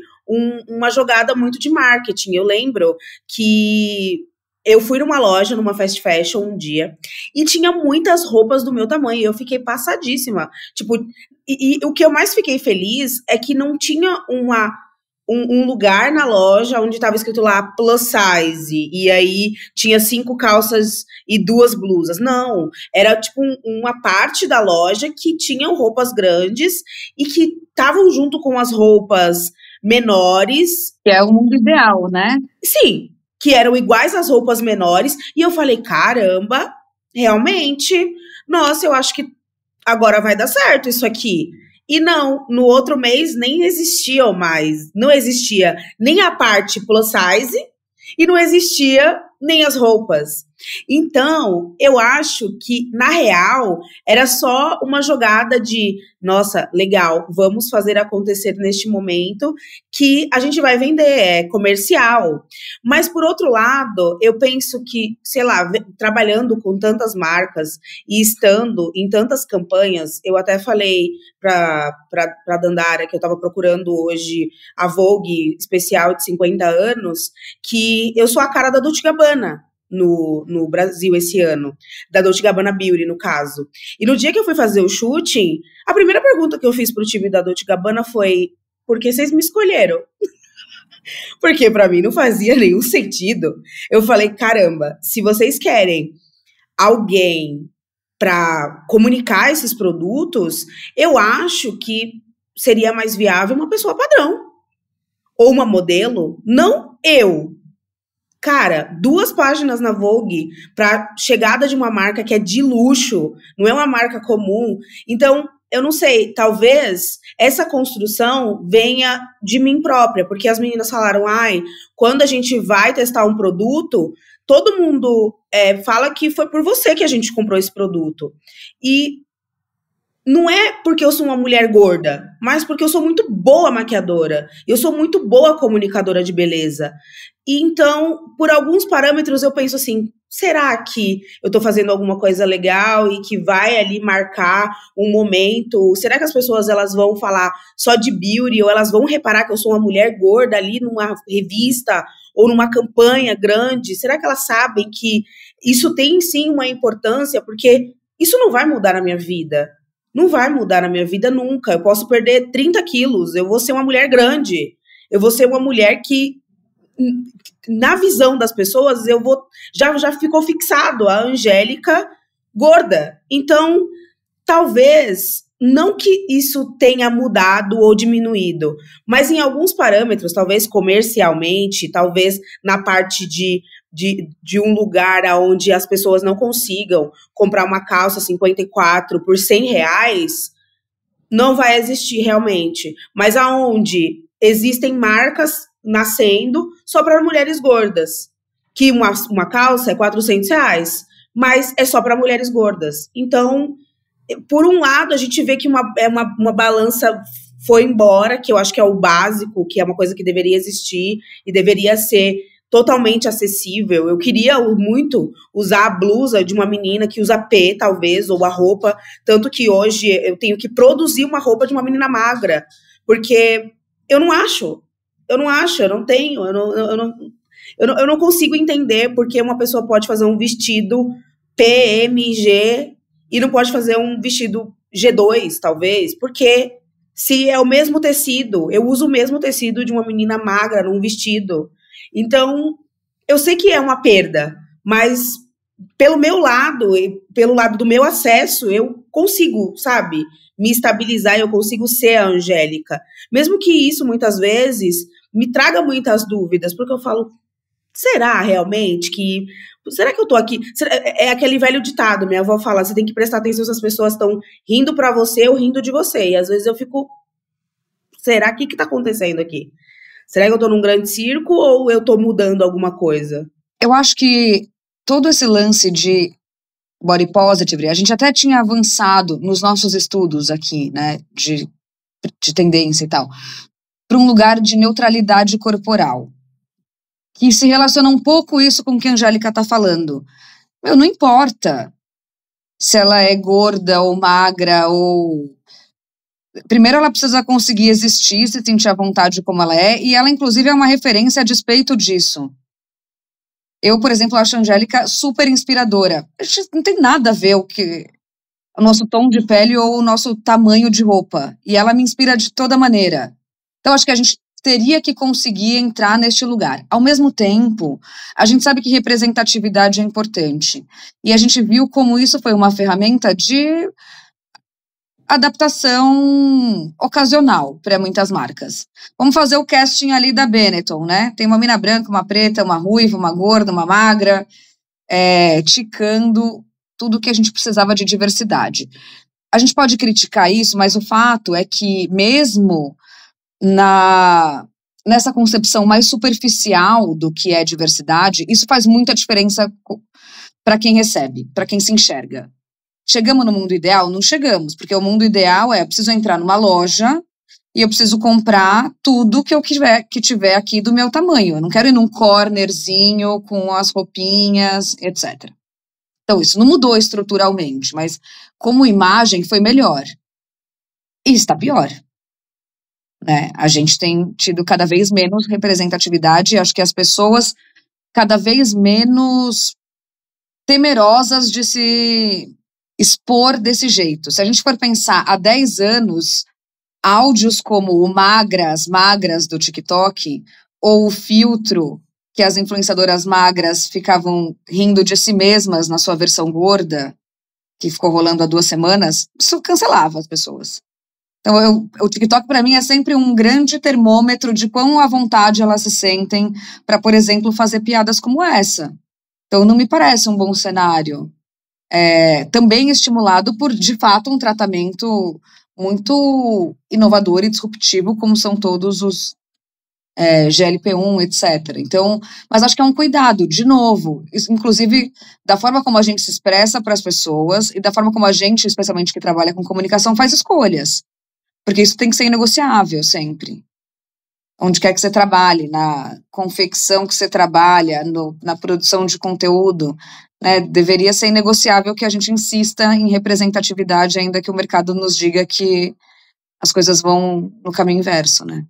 uma jogada muito de marketing. Eu lembro que eu fui numa loja, numa fast fashion um dia, e tinha muitas roupas do meu tamanho, e eu fiquei passadíssima. Tipo, e o que eu mais fiquei feliz é que não tinha um lugar na loja onde estava escrito lá plus size, e aí tinha 5 calças e 2 blusas. Não, era tipo uma parte da loja que tinham roupas grandes e que estavam junto com as roupas menores. Que é o mundo ideal, né? Sim, que eram iguais às roupas menores. E eu falei, caramba, realmente, nossa, eu acho que agora vai dar certo isso aqui. E não, no outro mês nem existiam mais, não existia nem a parte plus size e não existia nem as roupas. Então, eu acho que, na real, era só uma jogada de, nossa, legal, vamos fazer acontecer neste momento que a gente vai vender, é comercial. Mas, por outro lado, eu penso que, sei lá, trabalhando com tantas marcas e estando em tantas campanhas, eu até falei para Dandara que eu estava procurando hoje a Vogue especial de 50 anos, que eu sou a cara da Dolce & Gabbana no Brasil esse ano, da Dolce & Gabbana Beauty, no caso. E no dia que eu fui fazer o shooting, a primeira pergunta que eu fiz pro time da Dolce & Gabbana foi: por que vocês me escolheram? Porque pra mim não fazia nenhum sentido. Eu falei, caramba, se vocês querem alguém para comunicar esses produtos, eu acho que seria mais viável uma pessoa padrão. Ou uma modelo, não eu. Cara, 2 páginas na Vogue para chegada de uma marca que é de luxo, não é uma marca comum. Então, eu não sei, talvez essa construção venha de mim própria, porque as meninas falaram, quando a gente vai testar um produto, todo mundo fala que foi por você que a gente comprou esse produto. E não é porque eu sou uma mulher gorda, mas porque eu sou muito boa maquiadora, eu sou muito boa comunicadora de beleza. E então, por alguns parâmetros, eu penso assim, será que eu tô fazendo alguma coisa legal e que vai ali marcar um momento? Será que as pessoas elas vão falar só de beauty ou elas vão reparar que eu sou uma mulher gorda ali numa revista ou numa campanha grande? Será que elas sabem que isso tem sim uma importância? Porque isso não vai mudar na minha vida. Não vai mudar na minha vida nunca. Eu posso perder 30 quilos, eu vou ser uma mulher grande. Eu vou ser uma mulher que, na visão das pessoas, eu vou já ficou fixado a Angélica gorda. Então, talvez, não que isso tenha mudado ou diminuído, mas em alguns parâmetros, talvez comercialmente, talvez na parte de um lugar onde as pessoas não consigam comprar uma calça 54 por R$100, não vai existir realmente. Mas aonde existem marcas nascendo só para mulheres gordas, que uma calça é R$400, mas é só para mulheres gordas. Então, por um lado, a gente vê que uma balança foi embora, que eu acho que é o básico, que é uma coisa que deveria existir e deveria ser totalmente acessível. Eu queria muito usar a blusa de uma menina que usa P, talvez, ou a roupa, tanto que hoje eu tenho que produzir uma roupa de uma menina magra, porque eu não tenho, eu não consigo entender porque uma pessoa pode fazer um vestido PMG e não pode fazer um vestido G2, talvez, porque se é o mesmo tecido, eu uso o mesmo tecido de uma menina magra num vestido. Então, eu sei que é uma perda, mas pelo meu lado, e pelo lado do meu acesso, eu consigo, sabe, me estabilizar, eu consigo ser a Angélica. Mesmo que isso, muitas vezes, me traga muitas dúvidas, porque eu falo, será realmente que... Será que eu tô aqui? É aquele velho ditado, minha avó fala, você tem que prestar atenção se as pessoas estão rindo pra você ou rindo de você. E às vezes eu fico, será que tá acontecendo aqui? Será que eu tô num grande circo ou eu tô mudando alguma coisa? Eu acho que todo esse lance de body positive, a gente até tinha avançado nos nossos estudos aqui, né, de tendência e tal, para um lugar de neutralidade corporal, que se relaciona um pouco isso com o que a Angélica tá falando. Não importa se ela é gorda ou magra ou... Primeiro ela precisa conseguir existir, se sentir à vontade como ela é, e ela inclusive é uma referência a despeito disso. Eu, por exemplo, acho a Angélica super inspiradora. A gente não tem nada a ver o nosso tom de pele ou o nosso tamanho de roupa. E ela me inspira de toda maneira. Então acho que a gente teria que conseguir entrar neste lugar. Ao mesmo tempo, a gente sabe que representatividade é importante. E a gente viu como isso foi uma ferramenta de adaptação ocasional para muitas marcas. Vamos fazer o casting ali da Benetton, né? Tem uma mina branca, uma preta, uma ruiva, uma gorda, uma magra, ticando tudo que a gente precisava de diversidade. A gente pode criticar isso, mas o fato é que mesmo nessa concepção mais superficial do que é diversidade, isso faz muita diferença para quem recebe, para quem se enxerga. Chegamos no mundo ideal? Não chegamos, porque o mundo ideal eu preciso entrar numa loja e eu preciso comprar tudo que eu tiver aqui do meu tamanho. Eu não quero ir num cornerzinho com as roupinhas, etc. Então, isso não mudou estruturalmente, mas como imagem foi melhor. E está pior. Né? A gente tem tido cada vez menos representatividade e acho que as pessoas cada vez menos temerosas de se expor desse jeito. Se a gente for pensar há 10 anos, áudios como o magras do TikTok, ou o filtro que as influenciadoras magras ficavam rindo de si mesmas na sua versão gorda, que ficou rolando há 2 semanas, isso cancelava as pessoas. Então, o TikTok para mim é sempre um grande termômetro de quão à vontade elas se sentem para, por exemplo, fazer piadas como essa. Então, não me parece um bom cenário. Também estimulado por, de fato, um tratamento muito inovador e disruptivo, como são todos os GLP-1, etc. Então, mas acho que é um cuidado, de novo, inclusive da forma como a gente se expressa para as pessoas e da forma como a gente, especialmente que trabalha com comunicação, faz escolhas. Porque isso tem que ser inegociável sempre. Onde quer que você trabalhe, na confecção que você trabalha, na produção de conteúdo, né, deveria ser inegociável que a gente insista em representatividade, ainda que o mercado nos diga que as coisas vão no caminho inverso, né?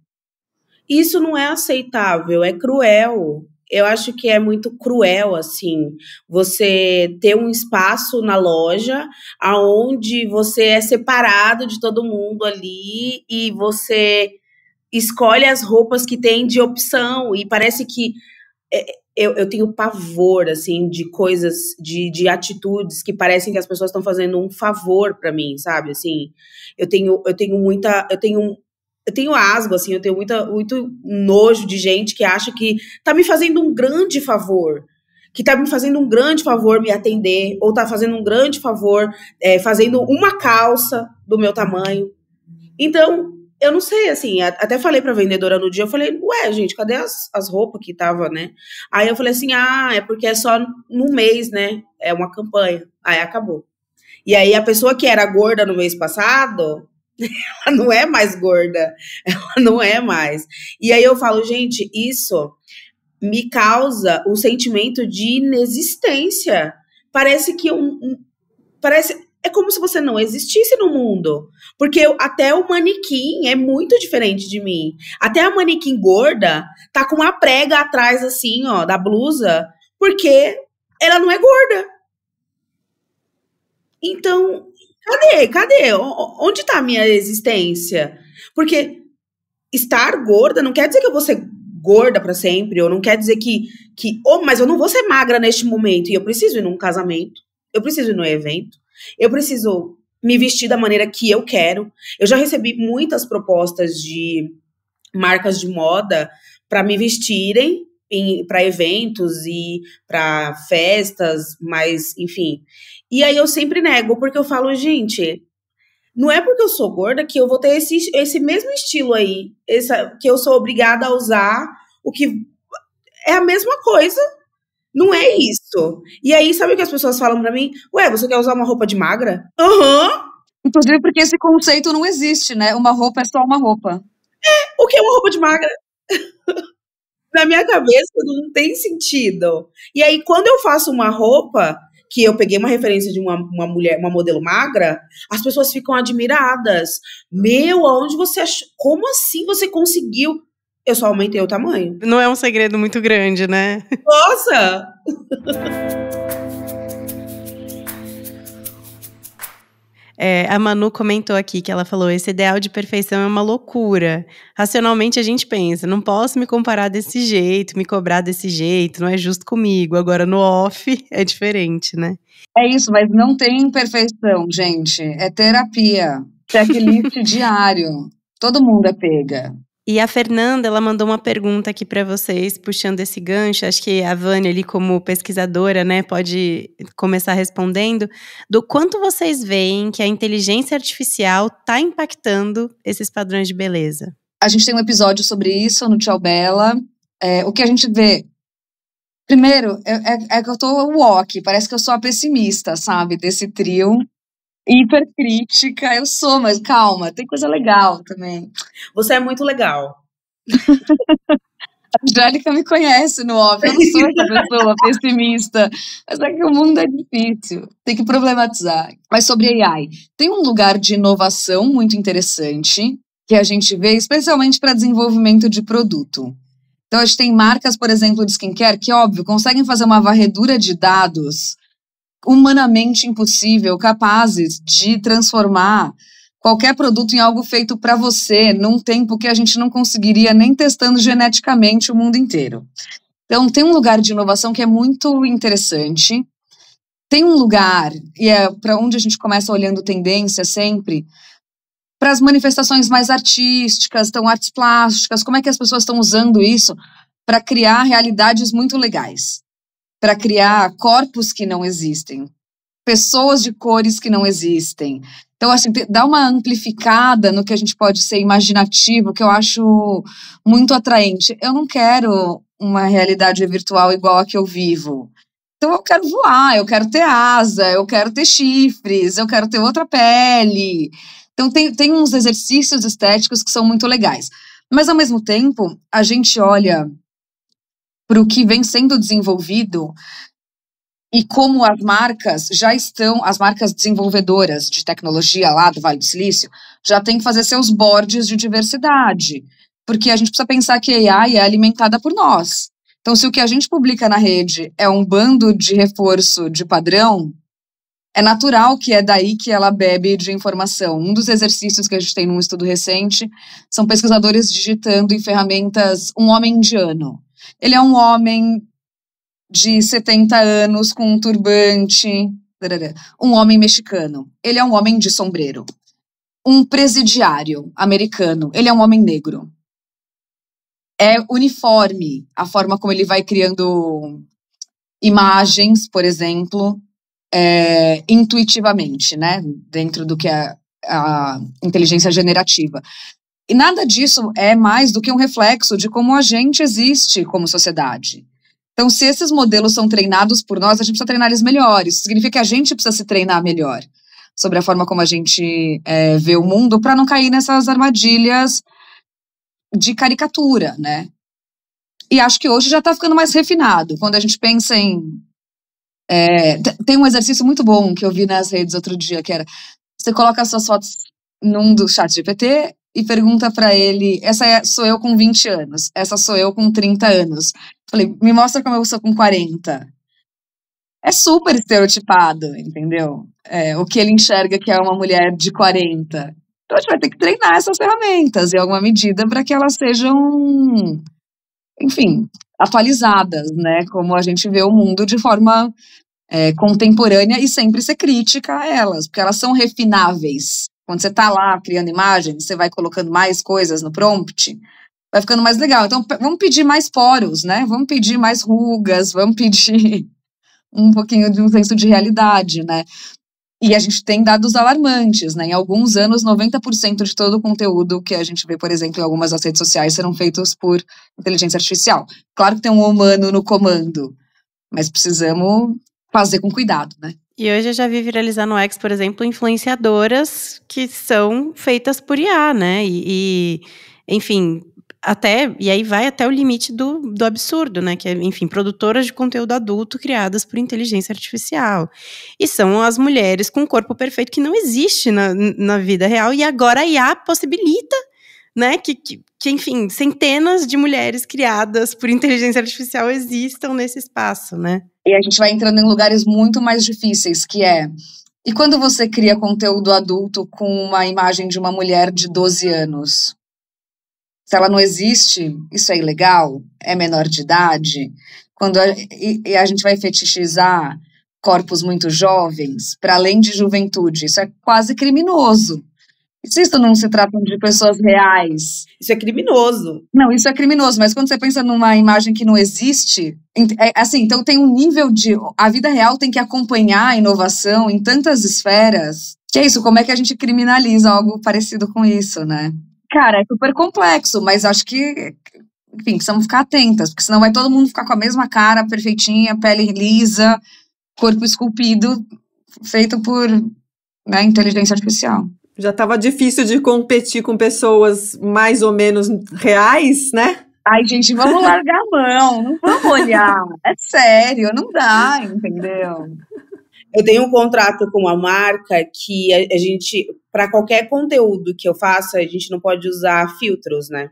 Isso não é aceitável, é cruel. Eu acho que é muito cruel, assim, você ter um espaço na loja onde você é separado de todo mundo ali e você escolhe as roupas que tem de opção e parece que eu tenho pavor, assim, de coisas, de atitudes que parecem que as pessoas estão fazendo um favor para mim, sabe, assim, eu tenho asgo, assim, eu tenho muito nojo de gente que acha que tá me fazendo um grande favor. que tá me fazendo um grande favor me atender, ou tá fazendo um grande favor fazendo uma calça do meu tamanho. Então, eu não sei, assim, até falei pra vendedora no dia, eu falei, ué, gente, cadê as roupas que tava, né? Aí eu falei assim, é porque é só no mês, né? É uma campanha. Aí acabou. E aí a pessoa que era gorda no mês passado, ela não é mais gorda. Ela não é mais. E aí eu falo, gente, isso me causa um sentimento de inexistência. Parece que é como se você não existisse no mundo. Porque até o manequim é muito diferente de mim. Até a manequim gorda tá com uma prega atrás, assim, ó, da blusa, porque ela não é gorda. Então, cadê? Onde tá a minha existência? Porque estar gorda não quer dizer que eu vou ser gorda pra sempre, ou não quer dizer mas eu não vou ser magra neste momento, e eu preciso ir num casamento, eu preciso ir num evento, eu preciso me vestir da maneira que eu quero. Eu já recebi muitas propostas de marcas de moda para me vestirem para eventos e para festas, mas enfim. E aí eu sempre nego, porque eu falo, gente, não é porque eu sou gorda que eu vou ter esse mesmo estilo aí, que eu sou obrigada a usar, o que é a mesma coisa. Não é isso. E aí, sabe o que as pessoas falam pra mim? Ué, você quer usar uma roupa de magra? Inclusive porque esse conceito não existe, né? Uma roupa é só uma roupa. O que é uma roupa de magra? Na minha cabeça não tem sentido. E aí, quando eu faço uma roupa, que eu peguei uma referência de uma mulher, uma modelo magra, as pessoas ficam admiradas. Meu, aonde você achou? Como assim você conseguiu? Eu só aumentei o tamanho. Não é um segredo muito grande, né? Nossa! A Manu comentou aqui que ela falou, esse ideal de perfeição é uma loucura. Racionalmente a gente pensa, não posso me comparar desse jeito, me cobrar desse jeito, não é justo comigo. Agora no off é diferente, né? É isso, mas não tem perfeição, gente. É terapia. Checklist diário. Todo mundo é pega. E a Fernanda, ela mandou uma pergunta aqui para vocês, puxando esse gancho. Acho que a Vânia ali, como pesquisadora, né, pode começar respondendo. Do quanto vocês veem que a inteligência artificial está impactando esses padrões de beleza? A gente tem um episódio sobre isso no Tchau Bela. O que a gente vê... Primeiro, é que eu tô walk, parece que eu sou a pessimista, sabe, desse trio. Hipercrítica, eu sou, mas calma, tem coisa legal também. Você é muito legal. A Angélica me conhece no off, eu não sou essa pessoa pessimista, mas é que o mundo é difícil, tem que problematizar. Mas sobre AI, tem um lugar de inovação muito interessante que a gente vê, especialmente para desenvolvimento de produto. Então a gente tem marcas, por exemplo, de skincare, que óbvio, conseguem fazer uma varredura de dados humanamente impossível, capazes de transformar qualquer produto em algo feito para você, num tempo que a gente não conseguiria nem testando geneticamente o mundo inteiro. Então, tem um lugar de inovação que é muito interessante. Tem um lugar, e é para onde a gente começa olhando tendência sempre, para as manifestações mais artísticas, então artes plásticas, como é que as pessoas estão usando isso para criar realidades muito legais. Para criar corpos que não existem, pessoas de cores que não existem. Então, assim, dá uma amplificada no que a gente pode ser imaginativo, que eu acho muito atraente. Eu não quero uma realidade virtual igual a que eu vivo. Então, eu quero voar, eu quero ter asa, eu quero ter chifres, eu quero ter outra pele. Então, tem uns exercícios estéticos que são muito legais. Mas, ao mesmo tempo, a gente olha para o que vem sendo desenvolvido e como as marcas já estão, as marcas desenvolvedoras de tecnologia lá do Vale do Silício, já têm que fazer seus boards de diversidade, porque a gente precisa pensar que a AI é alimentada por nós. Então, se o que a gente publica na rede é um bando de reforço de padrão, é natural que é daí que ela bebe de informação. Um dos exercícios que a gente tem num estudo recente são pesquisadores digitando em ferramentas um homem indiano. Ele é um homem de 70 anos com um turbante, um homem mexicano. Ele é um homem de sombreiro. Um presidiário americano. Ele é um homem negro. É uniforme a forma como ele vai criando imagens, por exemplo, intuitivamente, né? Dentro do que é a inteligência generativa. E nada disso é mais do que um reflexo de como a gente existe como sociedade. Então, se esses modelos são treinados por nós, a gente precisa treinar eles melhor. Isso significa que a gente precisa se treinar melhor sobre a forma como a gente vê o mundo, para não cair nessas armadilhas de caricatura, né? E acho que hoje já está ficando mais refinado. Quando a gente pensa em... tem um exercício muito bom que eu vi nas redes outro dia, que era, você coloca as suas fotos num dos chats GPT e pergunta para ele, sou eu com 20 anos, essa sou eu com 30 anos. Falei, me mostra como eu sou com 40. É super estereotipado, entendeu? O que ele enxerga que é uma mulher de 40. Então a gente vai ter que treinar essas ferramentas, em alguma medida, para que elas sejam, enfim, atualizadas, né? Como a gente vê o mundo de forma contemporânea e sempre ser crítica a elas, porque elas são refináveis. Quando você está lá criando imagens, você vai colocando mais coisas no prompt, vai ficando mais legal. Então, vamos pedir mais poros, né? Vamos pedir mais rugas, vamos pedir um pouquinho de um senso de realidade, né? E a gente tem dados alarmantes, né? Em alguns anos, 90% de todo o conteúdo que a gente vê, por exemplo, em algumas das redes sociais serão feitos por inteligência artificial. Claro que tem um humano no comando, mas precisamos fazer com cuidado, né? E hoje eu já vi viralizar no X, por exemplo, influenciadoras que são feitas por IA, né? Enfim, e aí vai até o limite do absurdo, né? Que é, enfim, produtoras de conteúdo adulto criadas por inteligência artificial. E são as mulheres com um corpo perfeito que não existe na vida real, e agora a IA possibilita, né, que, enfim, centenas de mulheres criadas por inteligência artificial existam nesse espaço, né? E a gente vai entrando em lugares muito mais difíceis, que é... E quando você cria conteúdo adulto com uma imagem de uma mulher de 12 anos? Se ela não existe, isso é ilegal? É menor de idade? Quando a gente vai fetichizar corpos muito jovens, para além de juventude, isso é quase criminoso. Se isso não se trata de pessoas reais... Isso é criminoso. Não, isso é criminoso, mas quando você pensa numa imagem que não existe... assim, então tem um nível de... A vida real tem que acompanhar a inovação em tantas esferas, que é isso, como é que a gente criminaliza algo parecido com isso, né? Cara, é super complexo, mas acho que... Enfim, precisamos ficar atentas, porque senão vai todo mundo ficar com a mesma cara, perfeitinha, pele lisa, corpo esculpido, feito por inteligência artificial. Já estava difícil de competir com pessoas mais ou menos reais, né? Ai, gente, vamos largar a mão, não vamos olhar. É sério, não dá, entendeu? Eu tenho um contrato com uma marca que a gente, para qualquer conteúdo que eu faça, a gente não pode usar filtros, né?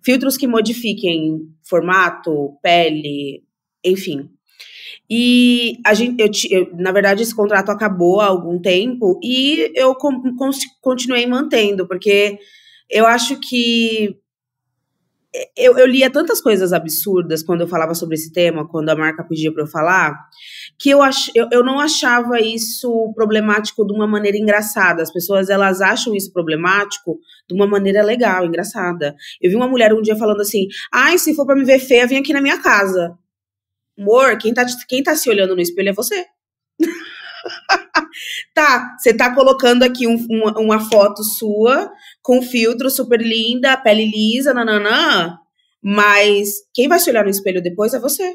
Filtros que modifiquem formato, pele, enfim. E na verdade, esse contrato acabou há algum tempo e eu continuei mantendo, porque eu acho que eu lia tantas coisas absurdas quando eu falava sobre esse tema, quando a marca pedia para eu falar, que eu não achava isso problemático de uma maneira engraçada. As pessoas, elas acham isso problemático de uma maneira legal, engraçada. Eu vi uma mulher um dia falando assim, ai, se for para me ver feia, vem aqui na minha casa. Amor, quem tá se olhando no espelho é você. Tá, você tá colocando aqui uma foto sua com filtro super linda, pele lisa, nananã, mas quem vai se olhar no espelho depois é você.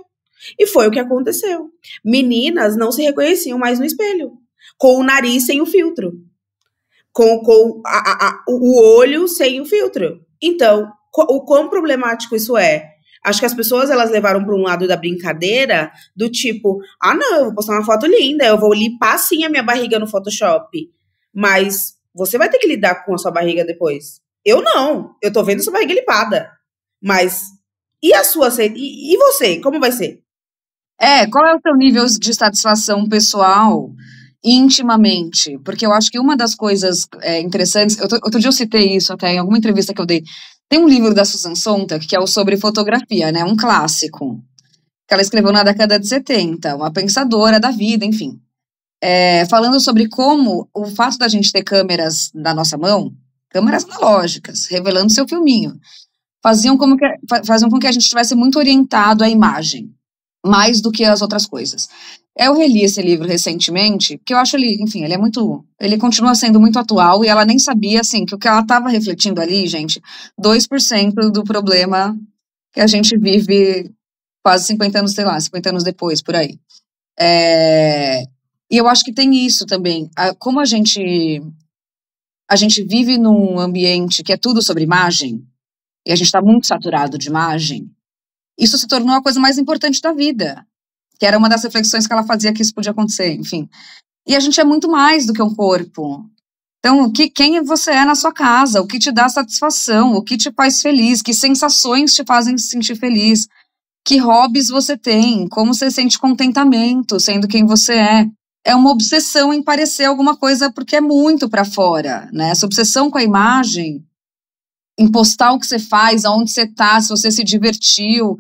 E foi o que aconteceu. Meninas não se reconheciam mais no espelho, com o nariz sem o filtro, com o olho sem o filtro. Então, o quão problemático isso é? Acho que as pessoas, elas levaram para um lado da brincadeira, do tipo, não, eu vou postar uma foto linda, eu vou limpar sim a minha barriga no Photoshop, mas você vai ter que lidar com a sua barriga depois. Eu não, eu tô vendo sua barriga limpada, mas e a sua, e você, como vai ser? Qual é o seu nível de satisfação pessoal, intimamente? Porque eu acho que uma das coisas interessantes, outro dia eu citei isso até em alguma entrevista que eu dei. Tem um livro da Susan Sontag, que é o sobre fotografia, né? Um clássico, que ela escreveu na década de 70, uma pensadora da vida, enfim. Falando sobre como o fato da gente ter câmeras na nossa mão, câmeras analógicas, revelando seu filminho, faziam com que a gente estivesse muito orientado à imagem. mais do que as outras coisas. Eu reli esse livro recentemente, porque eu acho ele, enfim, ele continua sendo muito atual, e ela nem sabia, assim, que o que ela estava refletindo ali, gente, 2% do problema que a gente vive quase 50 anos, sei lá, 50 anos depois, por aí. E eu acho que tem isso também, como a gente vive num ambiente que é tudo sobre imagem, e a gente está muito saturado de imagem, isso se tornou a coisa mais importante da vida, que era uma das reflexões que ela fazia que isso podia acontecer, enfim. E a gente é muito mais do que um corpo. Então, quem você é na sua casa, o que te dá satisfação, o que te faz feliz, que sensações te fazem se sentir feliz, que hobbies você tem, como você sente contentamento sendo quem você é. É uma obsessão em parecer alguma coisa porque é muito pra fora, né? Essa obsessão com a imagem, em postar o que você faz, aonde você tá, se você se divertiu,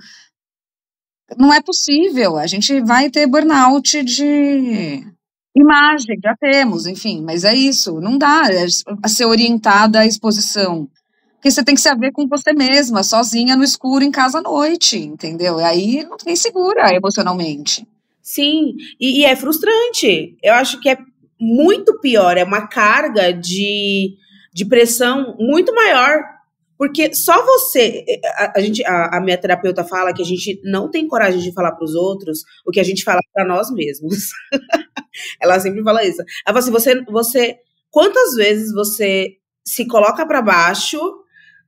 não é possível. A gente vai ter burnout de imagem, já temos, enfim, mas é isso, não dá a ser orientada à exposição. Porque você tem que se haver com você mesma, sozinha no escuro em casa à noite, entendeu? E aí não tem segura emocionalmente. Sim, e é frustrante. Eu acho que é muito pior, é uma carga de pressão muito maior, porque só você, a minha terapeuta fala que a gente não tem coragem de falar para os outros o que a gente fala para nós mesmos. Ela sempre fala isso. Ela fala assim, você quantas vezes você se coloca para baixo,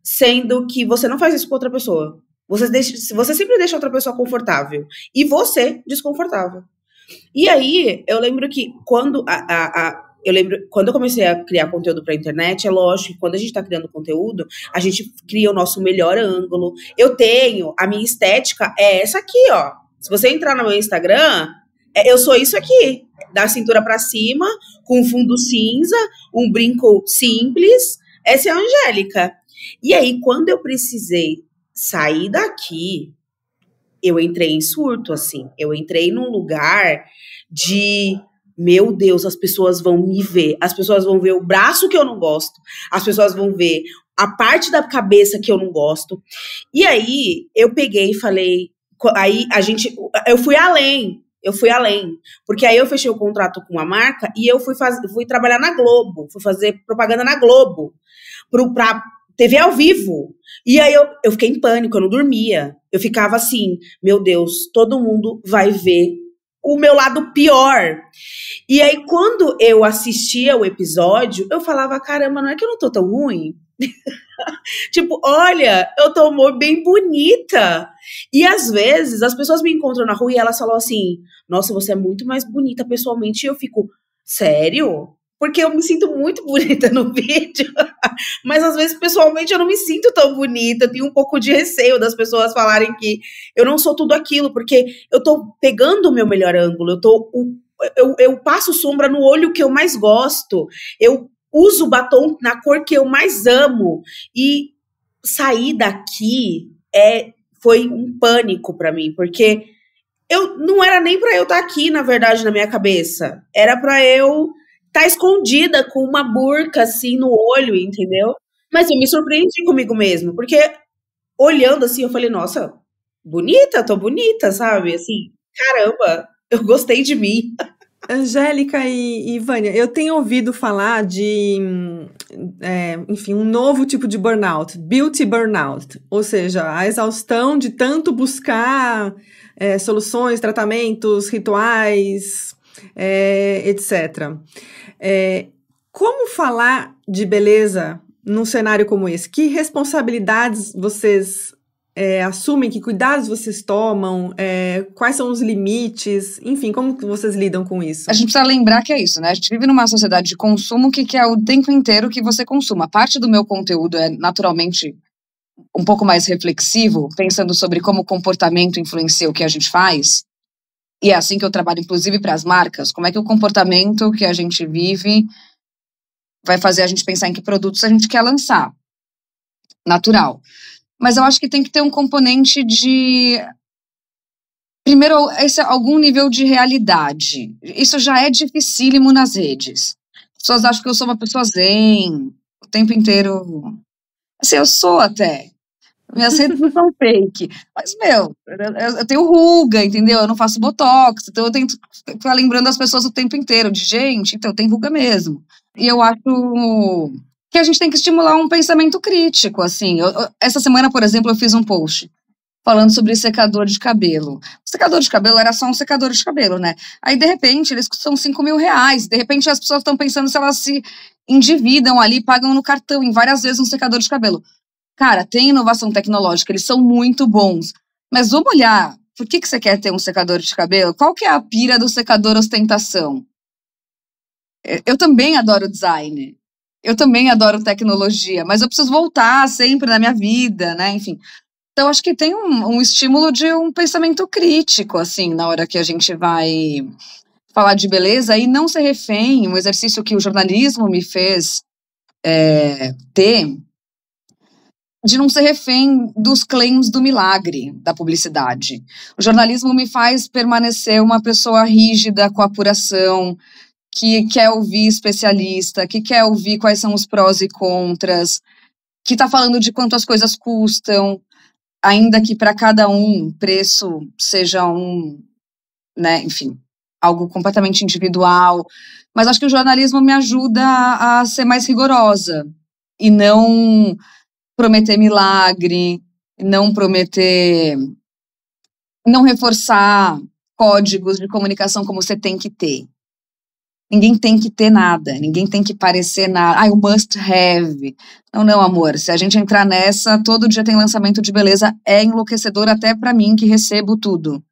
sendo que você não faz isso com outra pessoa? Você sempre deixa outra pessoa confortável e você desconfortável. E aí, eu lembro que quando eu comecei a criar conteúdo pra internet, é lógico que quando a gente tá criando conteúdo, a gente cria o nosso melhor ângulo. A minha estética é essa aqui, ó. Se você entrar no meu Instagram, eu sou isso aqui, da cintura pra cima, com fundo cinza, um brinco simples. Essa é a Angélica. E aí, quando eu precisei sair daqui, eu entrei em surto, assim. Eu entrei num lugar de, meu Deus, as pessoas vão me ver. As pessoas vão ver o braço que eu não gosto. As pessoas vão ver a parte da cabeça que eu não gosto. E aí, eu peguei e falei... Eu fui além. Porque aí eu fechei o contrato com uma marca e eu fui trabalhar na Globo. Fui fazer propaganda na Globo. Pra TV ao vivo. E aí eu fiquei em pânico, eu não dormia. Eu ficava assim, meu Deus, todo mundo vai ver o meu lado pior. E aí, quando eu assistia o episódio, eu falava, caramba, não é que eu não tô tão ruim? Tipo, olha, eu tô bem bonita. E às vezes, as pessoas me encontram na rua e elas falam assim, nossa, você é muito mais bonita pessoalmente. E eu fico, sério? Porque eu me sinto muito bonita no vídeo, mas às vezes pessoalmente eu não me sinto tão bonita, eu tenho um pouco de receio das pessoas falarem que eu não sou tudo aquilo, porque eu tô pegando o meu melhor ângulo, eu passo sombra no olho que eu mais gosto, eu uso batom na cor que eu mais amo, e sair daqui foi um pânico pra mim, porque não era nem pra eu estar aqui, na verdade, na minha cabeça, era pra eu tá escondida com uma burca assim no olho, entendeu? Mas eu me surpreendi comigo mesmo, porque olhando assim, eu falei, nossa, tô bonita, sabe? Assim, caramba, eu gostei de mim. Angélica e Vânia, eu tenho ouvido falar de, enfim, um novo tipo de burnout, beauty burnout, ou seja, a exaustão de tanto buscar soluções, tratamentos, rituais, etc. Como falar de beleza num cenário como esse? Que responsabilidades vocês assumem? Que cuidados vocês tomam? Quais são os limites? Enfim, como que vocês lidam com isso? A gente precisa lembrar que é isso, né? A gente vive numa sociedade de consumo que quer o tempo inteiro que você consuma. Parte do meu conteúdo é naturalmente um pouco mais reflexivo, pensando sobre como o comportamento influencia o que a gente faz. E é assim que eu trabalho, inclusive, para as marcas. Como é que o comportamento que a gente vive vai fazer a gente pensar em que produtos a gente quer lançar. Natural. Mas eu acho que tem que ter um componente de... Primeiro, algum nível de realidade. Isso já é dificílimo nas redes. As pessoas acham que eu sou uma pessoa zen, o tempo inteiro... Assim, eu sou até. Minhas redes não são fake. Mas, eu tenho ruga, entendeu? Eu não faço botox, então eu tento ficar lembrando as pessoas o tempo inteiro de, gente, então tem ruga mesmo. E eu acho que a gente tem que estimular um pensamento crítico, assim. Essa semana, por exemplo, eu fiz um post falando sobre secador de cabelo. O secador de cabelo era só um secador de cabelo, né? Aí, de repente, eles custam R$5.000. De repente, as pessoas estão pensando se elas se endividam ali, pagam no cartão em várias vezes um secador de cabelo. Cara, tem inovação tecnológica, eles são muito bons. Mas vamos olhar, por que você quer ter um secador de cabelo? Qual que é a pira do secador ostentação? Eu também adoro design. Eu também adoro tecnologia, mas eu preciso voltar sempre na minha vida, né? Enfim. Então, acho que tem um estímulo de um pensamento crítico, assim, na hora que a gente vai falar de beleza e não ser refém, um exercício que o jornalismo me fez ter, de não ser refém dos claims do milagre da publicidade. O jornalismo me faz permanecer uma pessoa rígida com a apuração, que quer ouvir especialista, que quer ouvir quais são os prós e contras, que está falando de quanto as coisas custam, ainda que para cada um preço seja né, enfim, algo completamente individual. Mas acho que o jornalismo me ajuda a ser mais rigorosa e não prometer milagre, não reforçar códigos de comunicação como você tem que ter. Ninguém tem que ter nada, ninguém tem que parecer nada. O must have. Não, amor, se a gente entrar nessa, todo dia tem lançamento de beleza, é enlouquecedor até pra mim que recebo tudo.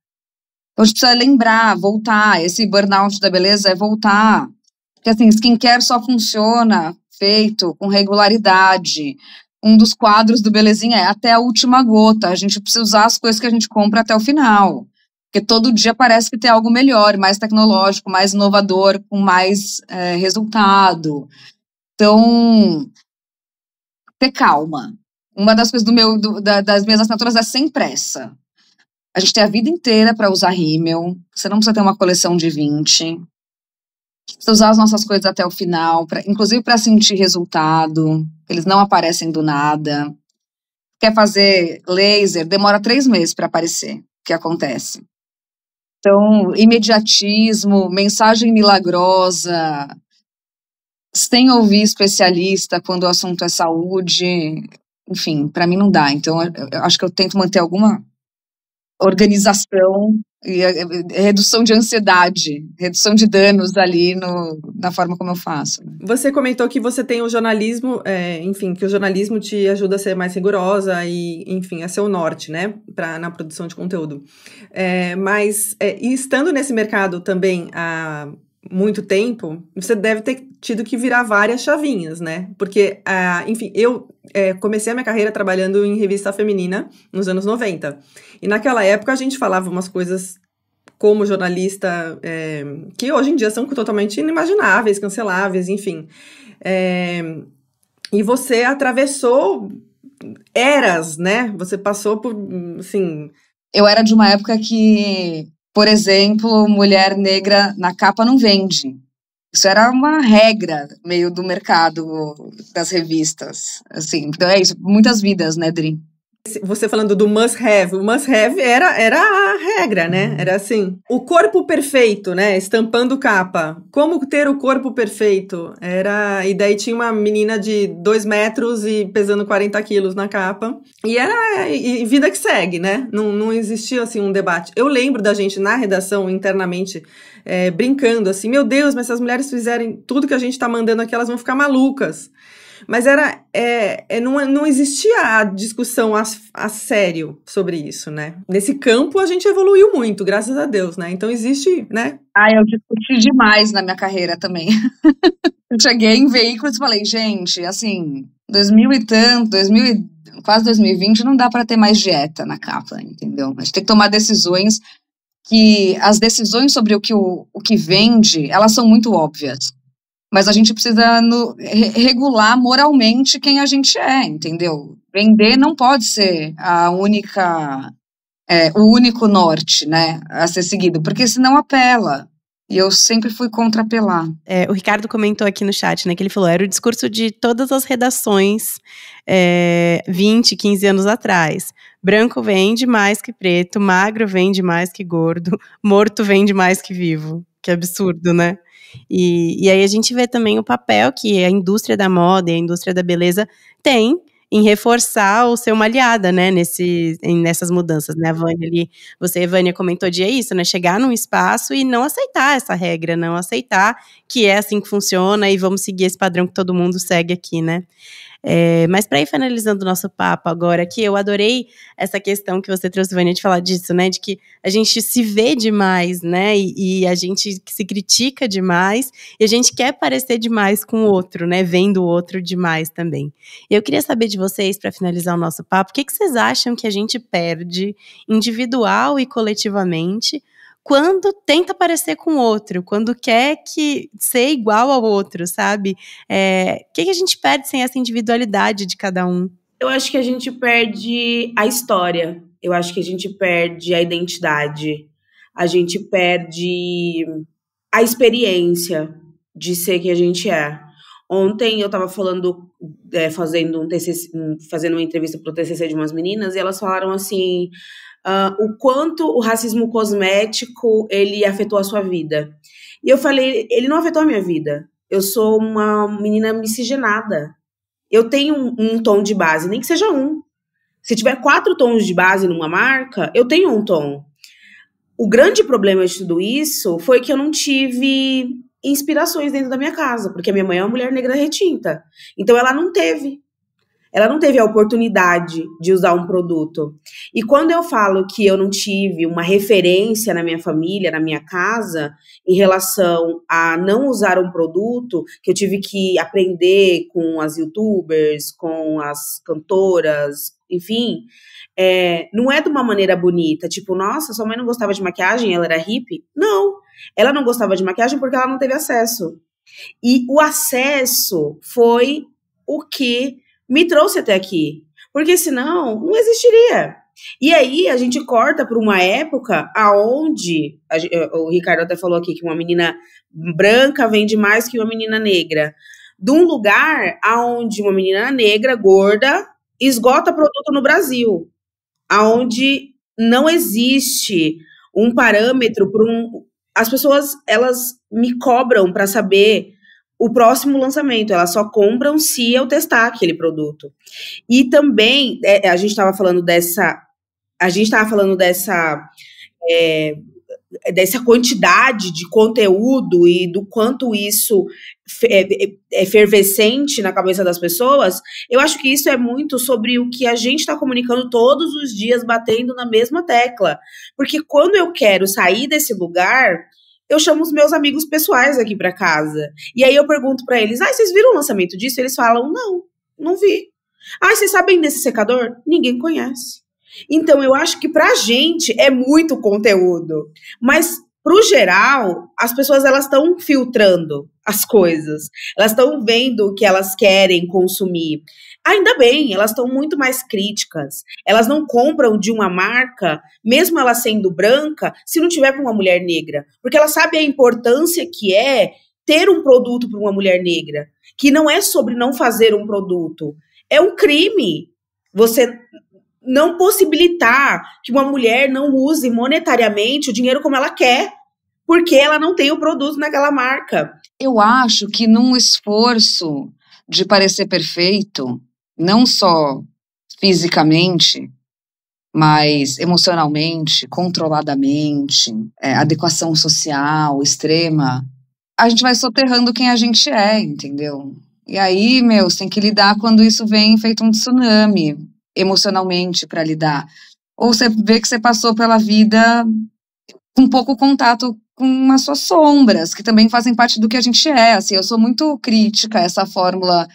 Então a gente precisa lembrar, voltar, esse burnout da beleza é voltar. Porque assim, skincare só funciona feito com regularidade. Um dos quadros do Belezinha é até a última gota, a gente precisa usar as coisas que a gente compra até o final. Porque todo dia parece que tem algo melhor, mais tecnológico, mais inovador, com mais resultado. Então, ter calma. Uma das coisas das minhas assinaturas é sem pressa. A gente tem a vida inteira para usar rímel. Você não precisa ter uma coleção de 20. Precisa usar as nossas coisas até o final, inclusive para sentir resultado. Eles não aparecem do nada. Quer fazer laser, demora 3 meses para aparecer. O que acontece? Então, imediatismo, mensagem milagrosa, sem ouvir especialista quando o assunto é saúde, enfim, para mim não dá. Então, eu acho que eu tento manter alguma organização e redução de ansiedade, redução de danos ali na forma como eu faço. Você comentou que você tem o jornalismo, enfim, que o jornalismo te ajuda a ser mais rigorosa e, enfim, a ser o norte, né, na produção de conteúdo. Mas, e estando nesse mercado também há muito tempo, você deve ter tido que virar várias chavinhas, né? Porque, enfim, eu comecei a minha carreira trabalhando em revista feminina nos anos 90. E naquela época a gente falava umas coisas como jornalista que hoje em dia são totalmente inimagináveis, canceláveis, enfim. E você atravessou eras, né? Você passou por, assim... Eu era de uma época que, por exemplo, mulher negra na capa não vende. Isso era uma regra meio do mercado das revistas, assim. Então é isso, muitas vidas, né, Dri? Você falando do must have, o must have era a regra, né? Era assim, o corpo perfeito, né? Estampando capa. Como ter o corpo perfeito? E daí tinha uma menina de 2 metros e pesando 40 quilos na capa. E vida que segue, né? Não existia, assim, um debate. Eu lembro da gente, na redação, internamente, brincando, assim, meu Deus, mas se as mulheres fizerem tudo que a gente tá mandando aqui, elas vão ficar malucas. Mas não existia a discussão a sério sobre isso, né? Nesse campo a gente evoluiu muito, graças a Deus, né? Então existe, né? Eu discuti demais na minha carreira também. Eu cheguei em veículos e falei, gente, assim, 2000 e tanto, quase 2020, não dá para ter mais dieta na capa, entendeu? A gente tem que tomar decisões que as decisões sobre o que vende, elas são muito óbvias. Mas a gente precisa regular moralmente quem a gente entendeu? Vender não pode ser o único norte, né, a ser seguido, porque senão apela. E eu sempre fui contra apelar. O Ricardo comentou aqui no chat, né, que ele falou, era o discurso de todas as redações 20, 15 anos atrás. Branco vende mais que preto, magro vende mais que gordo, morto vende mais que vivo. Que absurdo, né? E aí a gente vê também o papel que a indústria da moda e a indústria da beleza tem em reforçar ou ser uma aliada, né, nessas mudanças, né, a Vânia ali, Vânia, comentou isso, né, chegar num espaço e não aceitar essa regra, não aceitar que é assim que funciona e vamos seguir esse padrão que todo mundo segue aqui, né. Mas para ir finalizando o nosso papo agora aqui, eu adorei essa questão que você trouxe, Vânia, de falar disso, né, de que a gente se vê demais, né, e a gente se critica demais, e a gente quer parecer demais com o outro, né, vendo o outro demais também. E eu queria saber de vocês, para finalizar o nosso papo, o que vocês acham que a gente perde, individual e coletivamente, quando tenta parecer com o outro, quando quer ser igual ao outro, sabe? O que a gente perde sem essa individualidade de cada um? Eu acho que a gente perde a história, eu acho que a gente perde a identidade, a gente perde a experiência de ser quem a gente é. Ontem eu estava falando, fazendo uma entrevista para o TCC de umas meninas, e elas falaram assim... o quanto o racismo cosmético, ele afetou a sua vida. E eu falei, ele não afetou a minha vida. Eu sou uma menina miscigenada. Eu tenho um tom de base, nem que seja um. Se tiver 4 tons de base numa marca, eu tenho um tom. O grande problema de tudo isso foi que eu não tive inspirações dentro da minha casa, porque a minha mãe é uma mulher negra retinta. Então ela não teve a oportunidade de usar um produto. E quando eu falo que eu não tive uma referência na minha família, na minha casa, em relação a não usar um produto, que eu tive que aprender com as youtubers, com as cantoras, enfim, não é de uma maneira bonita, tipo, nossa, sua mãe não gostava de maquiagem, ela era hippie? Não, ela não gostava de maquiagem porque ela não teve acesso. E o acesso foi o que me trouxe até aqui, porque senão não existiria. E aí a gente corta para uma época aonde, o Ricardo até falou aqui que uma menina branca vende mais que uma menina negra, de um lugar aonde uma menina negra, gorda, esgota produto no Brasil, aonde não existe um parâmetro para as pessoas, elas me cobram para saber o próximo lançamento, elas só compram se eu testar aquele produto. E também, a gente estava falando dessa quantidade de conteúdo e do quanto isso é efervescente na cabeça das pessoas. Eu acho que isso é muito sobre o que a gente está comunicando todos os dias, batendo na mesma tecla. Porque quando eu quero sair desse lugar, eu chamo os meus amigos pessoais aqui para casa. E aí eu pergunto para eles, vocês viram o lançamento disso? Eles falam, não vi. Vocês sabem desse secador? Ninguém conhece. Então eu acho que pra gente é muito conteúdo. Mas pro geral, as pessoas elas estão filtrando as coisas. Elas estão vendo o que elas querem consumir. Ainda bem, elas estão muito mais críticas. Elas não compram de uma marca, mesmo ela sendo branca, se não tiver para uma mulher negra. Porque ela sabe a importância que é ter um produto para uma mulher negra. Que não é sobre não fazer um produto. É um crime você não possibilitar que uma mulher não use monetariamente o dinheiro como ela quer, porque ela não tem o produto naquela marca. Eu acho que num esforço de parecer perfeito, não só fisicamente, mas emocionalmente, controladamente, adequação social extrema, a gente vai soterrando quem a gente é, entendeu? E aí, você tem que lidar quando isso vem feito um tsunami, emocionalmente, para lidar. Ou você vê que você passou pela vida com pouco contato com as suas sombras, que também fazem parte do que a gente é. Assim, eu sou muito crítica a essa fórmula,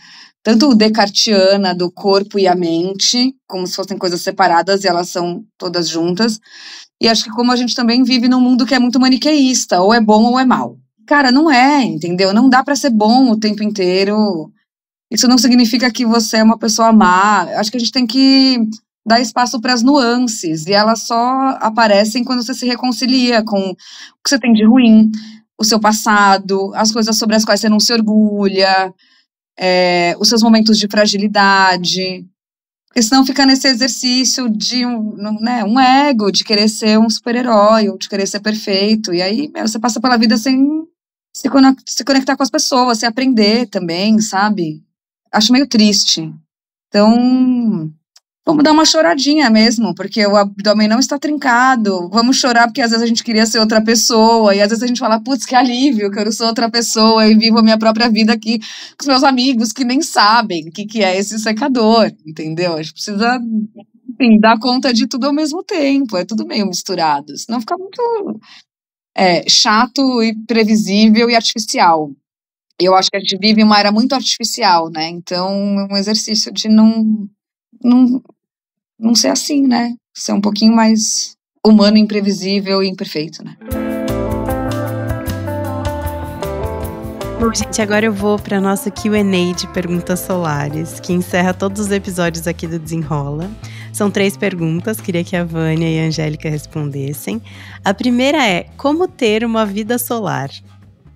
tanto descartiana do corpo e a mente, como se fossem coisas separadas e elas são todas juntas. E acho que como a gente também vive num mundo que é muito maniqueísta, ou é bom ou é mal. Cara, não é, entendeu? Não dá pra ser bom o tempo inteiro. Isso não significa que você é uma pessoa má. Acho que a gente tem que dar espaço para as nuances, e elas só aparecem quando você se reconcilia com o que você tem de ruim. o seu passado, as coisas sobre as quais você não se orgulha, os seus momentos de fragilidade. Porque senão fica nesse exercício de um ego, de querer ser um super-herói, ou de querer ser perfeito. E aí você passa pela vida sem se conectar com as pessoas, sem aprender também, sabe? Acho meio triste. Então, vamos dar uma choradinha mesmo, porque o abdômen não está trincado. Vamos chorar porque às vezes a gente queria ser outra pessoa, e às vezes a gente fala, putz, que alívio, que eu não sou outra pessoa e vivo a minha própria vida aqui com os meus amigos que nem sabem o que é esse secador, entendeu? A gente precisa, enfim, dar conta de tudo ao mesmo tempo, é tudo meio misturado, senão fica muito chato e previsível e artificial. Eu acho que a gente vive uma era muito artificial, né? Então, é um exercício de não ser assim, né? Ser um pouquinho mais humano, imprevisível e imperfeito, né? Bom, gente, agora eu vou para nossa Q&A de perguntas solares, que encerra todos os episódios aqui do Desenrola. São 3 perguntas, queria que a Vânia e a Angélica respondessem. A primeira é, como ter uma vida solar?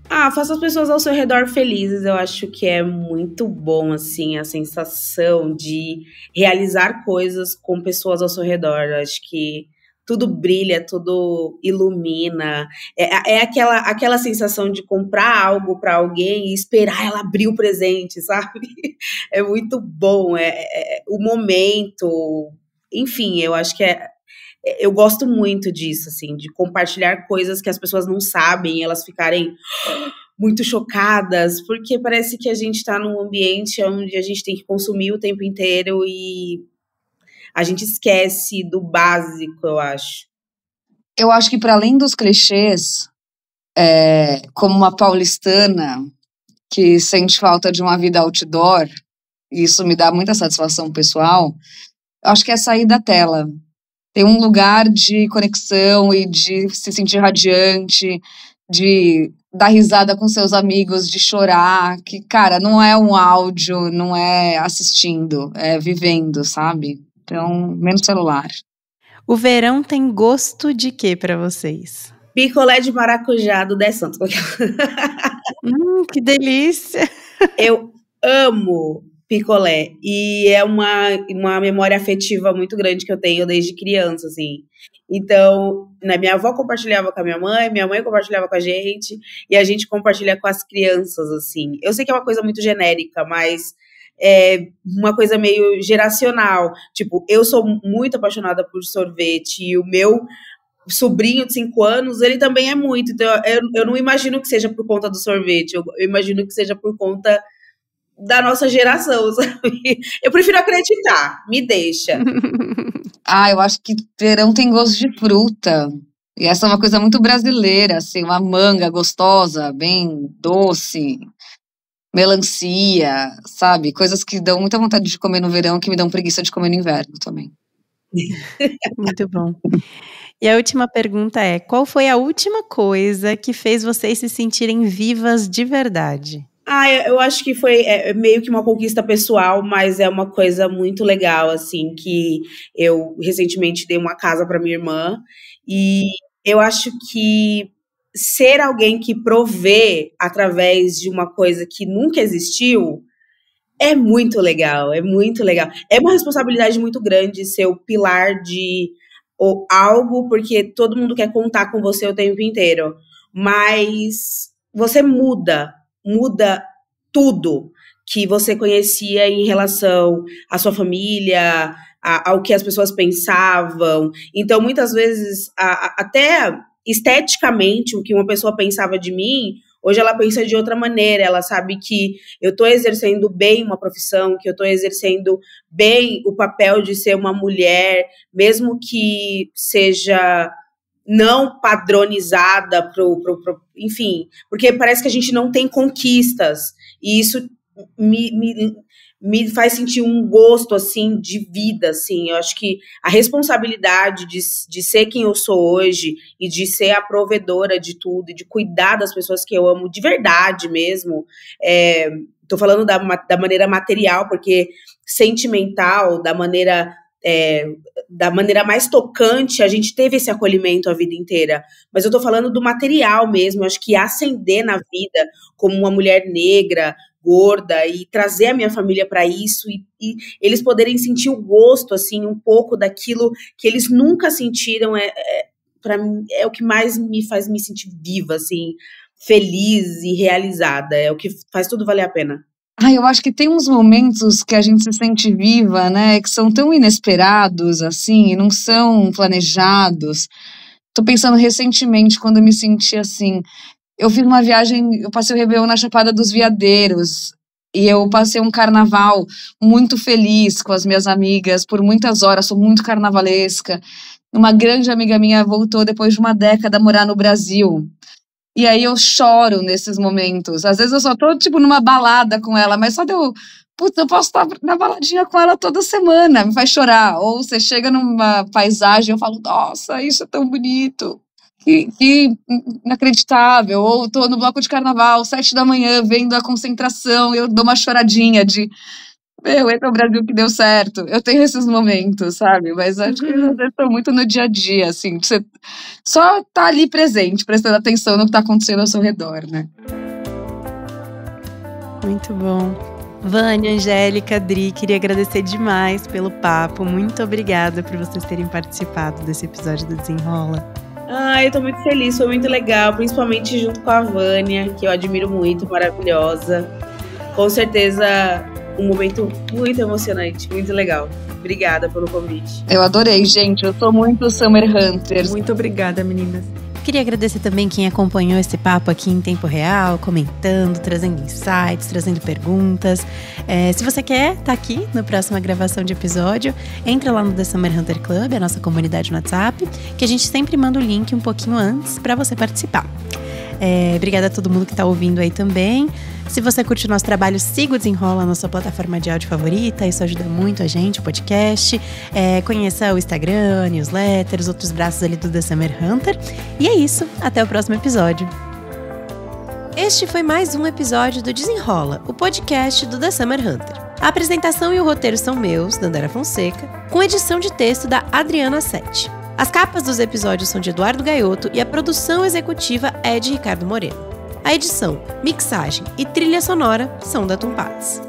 Faça as pessoas ao seu redor felizes. Eu acho que é muito bom, assim, a sensação de realizar coisas com pessoas ao seu redor. Eu acho que tudo brilha, tudo ilumina. É aquela sensação de comprar algo para alguém e esperar ela abrir o presente, sabe? É muito bom, o momento. Enfim, eu acho que eu gosto muito disso, assim, de compartilhar coisas que as pessoas não sabem, elas ficarem muito chocadas, porque parece que a gente está num ambiente onde a gente tem que consumir o tempo inteiro e a gente esquece do básico, eu acho. Eu acho que, para além dos clichês, como uma paulistana que sente falta de uma vida outdoor, e isso me dá muita satisfação pessoal, eu acho que é sair da tela. Tem um lugar de conexão e de se sentir radiante, de dar risada com seus amigos, de chorar, que, cara, não é um áudio, não é assistindo, é vivendo, sabe? Então, menos celular. O verão tem gosto de quê pra vocês? Picolé de maracujá do 10 Santos. Que delícia! Eu amo picolé, e é uma memória afetiva muito grande que eu tenho desde criança, assim. Então, né, minha avó compartilhava com a minha mãe compartilhava com a gente compartilha com as crianças, assim. Eu sei que é uma coisa muito genérica, mas é uma coisa meio geracional. Tipo, eu sou muito apaixonada por sorvete, e o meu sobrinho de 5 anos, ele também é muito. Então, eu não imagino que seja por conta do sorvete, eu imagino que seja por conta da nossa geração, sabe? Eu prefiro acreditar, me deixa. Eu acho que verão tem gosto de fruta. E essa é uma coisa muito brasileira, assim, uma manga gostosa, bem doce, melancia, sabe? Coisas que dão muita vontade de comer no verão, que me dão preguiça de comer no inverno também. Muito bom. E a última pergunta é, qual foi a última coisa que fez vocês se sentirem vivas de verdade? Eu acho que foi meio que uma conquista pessoal, mas é uma coisa muito legal, assim, que eu recentemente dei uma casa para minha irmã, e eu acho que ser alguém que provê através de uma coisa que nunca existiu é muito legal, é muito legal. É uma responsabilidade muito grande ser o pilar de algo, porque todo mundo quer contar com você o tempo inteiro, mas você muda tudo que você conhecia em relação à sua família, ao que as pessoas pensavam. Então, muitas vezes, até esteticamente, o que uma pessoa pensava de mim, hoje ela pensa de outra maneira. Ela sabe que eu estou exercendo bem uma profissão, que eu estou exercendo bem o papel de ser uma mulher, mesmo que seja não padronizada enfim, porque parece que a gente não tem conquistas, e isso me faz sentir um gosto, assim, de vida, assim. Eu acho que a responsabilidade de ser quem eu sou hoje, e de ser a provedora de tudo, e de cuidar das pessoas que eu amo de verdade mesmo, tô falando da maneira material, porque sentimental, da maneira da maneira mais tocante, a gente teve esse acolhimento a vida inteira. Mas eu tô falando do material mesmo, eu acho que ascender na vida como uma mulher negra, gorda, e trazer a minha família para isso, e eles poderem sentir o gosto, assim, um pouco daquilo que eles nunca sentiram, para mim, é o que mais me faz me sentir viva, assim, feliz e realizada, é o que faz tudo valer a pena. Eu acho que tem uns momentos que a gente se sente viva, né, que são tão inesperados, assim, e não são planejados. Tô pensando recentemente, quando eu me senti assim, eu fiz uma viagem, eu passei o Réveillon na Chapada dos Veadeiros, e eu passei um carnaval muito feliz com as minhas amigas, por muitas horas, sou muito carnavalesca. Uma grande amiga minha voltou depois de uma década a morar no Brasil. E aí eu choro nesses momentos. Às vezes eu só tô, tipo, numa balada com ela, mas só eu posso estar na baladinha com ela toda semana, me faz chorar. Ou você chega numa paisagem, eu falo, nossa, isso é tão bonito, que inacreditável. Ou tô no bloco de carnaval, 7 da manhã, vendo a concentração, eu dou uma choradinha de, esse é o Brasil que deu certo. Eu tenho esses momentos, sabe? Mas acho que às vezes estou muito no dia a dia, assim. Você só tá ali presente, prestando atenção no que tá acontecendo ao seu redor, né? Muito bom. Vânia, Angélica, Dri, queria agradecer demais pelo papo. Muito obrigada por vocês terem participado desse episódio do Desenrola. Eu tô muito feliz, foi muito legal, principalmente junto com a Vânia, que eu admiro muito, maravilhosa. Com certeza, um momento muito emocionante, muito legal. Obrigada pelo convite. Eu adorei, gente. Eu sou muito Summer Hunter. Muito obrigada, meninas. Queria agradecer também quem acompanhou esse papo aqui em tempo real, comentando, trazendo insights, trazendo perguntas. Se você quer estar aqui na próxima gravação de episódio, entra lá no The Summer Hunter Club, a nossa comunidade no WhatsApp, que a gente sempre manda o link um pouquinho antes para você participar. Obrigada a todo mundo que está ouvindo aí também. Se você curte o nosso trabalho, siga o Desenrola na sua plataforma de áudio favorita. Isso ajuda muito a gente, o podcast. Conheça o Instagram, newsletter, os outros braços ali do The Summer Hunter. E é isso, até o próximo episódio. Este foi mais um episódio do Desenrola, o podcast do The Summer Hunter. A apresentação e o roteiro são meus, Dandara Fonseca, com edição de texto da Adriana Sete. As capas dos episódios são de Eduardo Gaiotto e a produção executiva é de Ricardo Moreno. A edição, mixagem e trilha sonora são da Tumpats.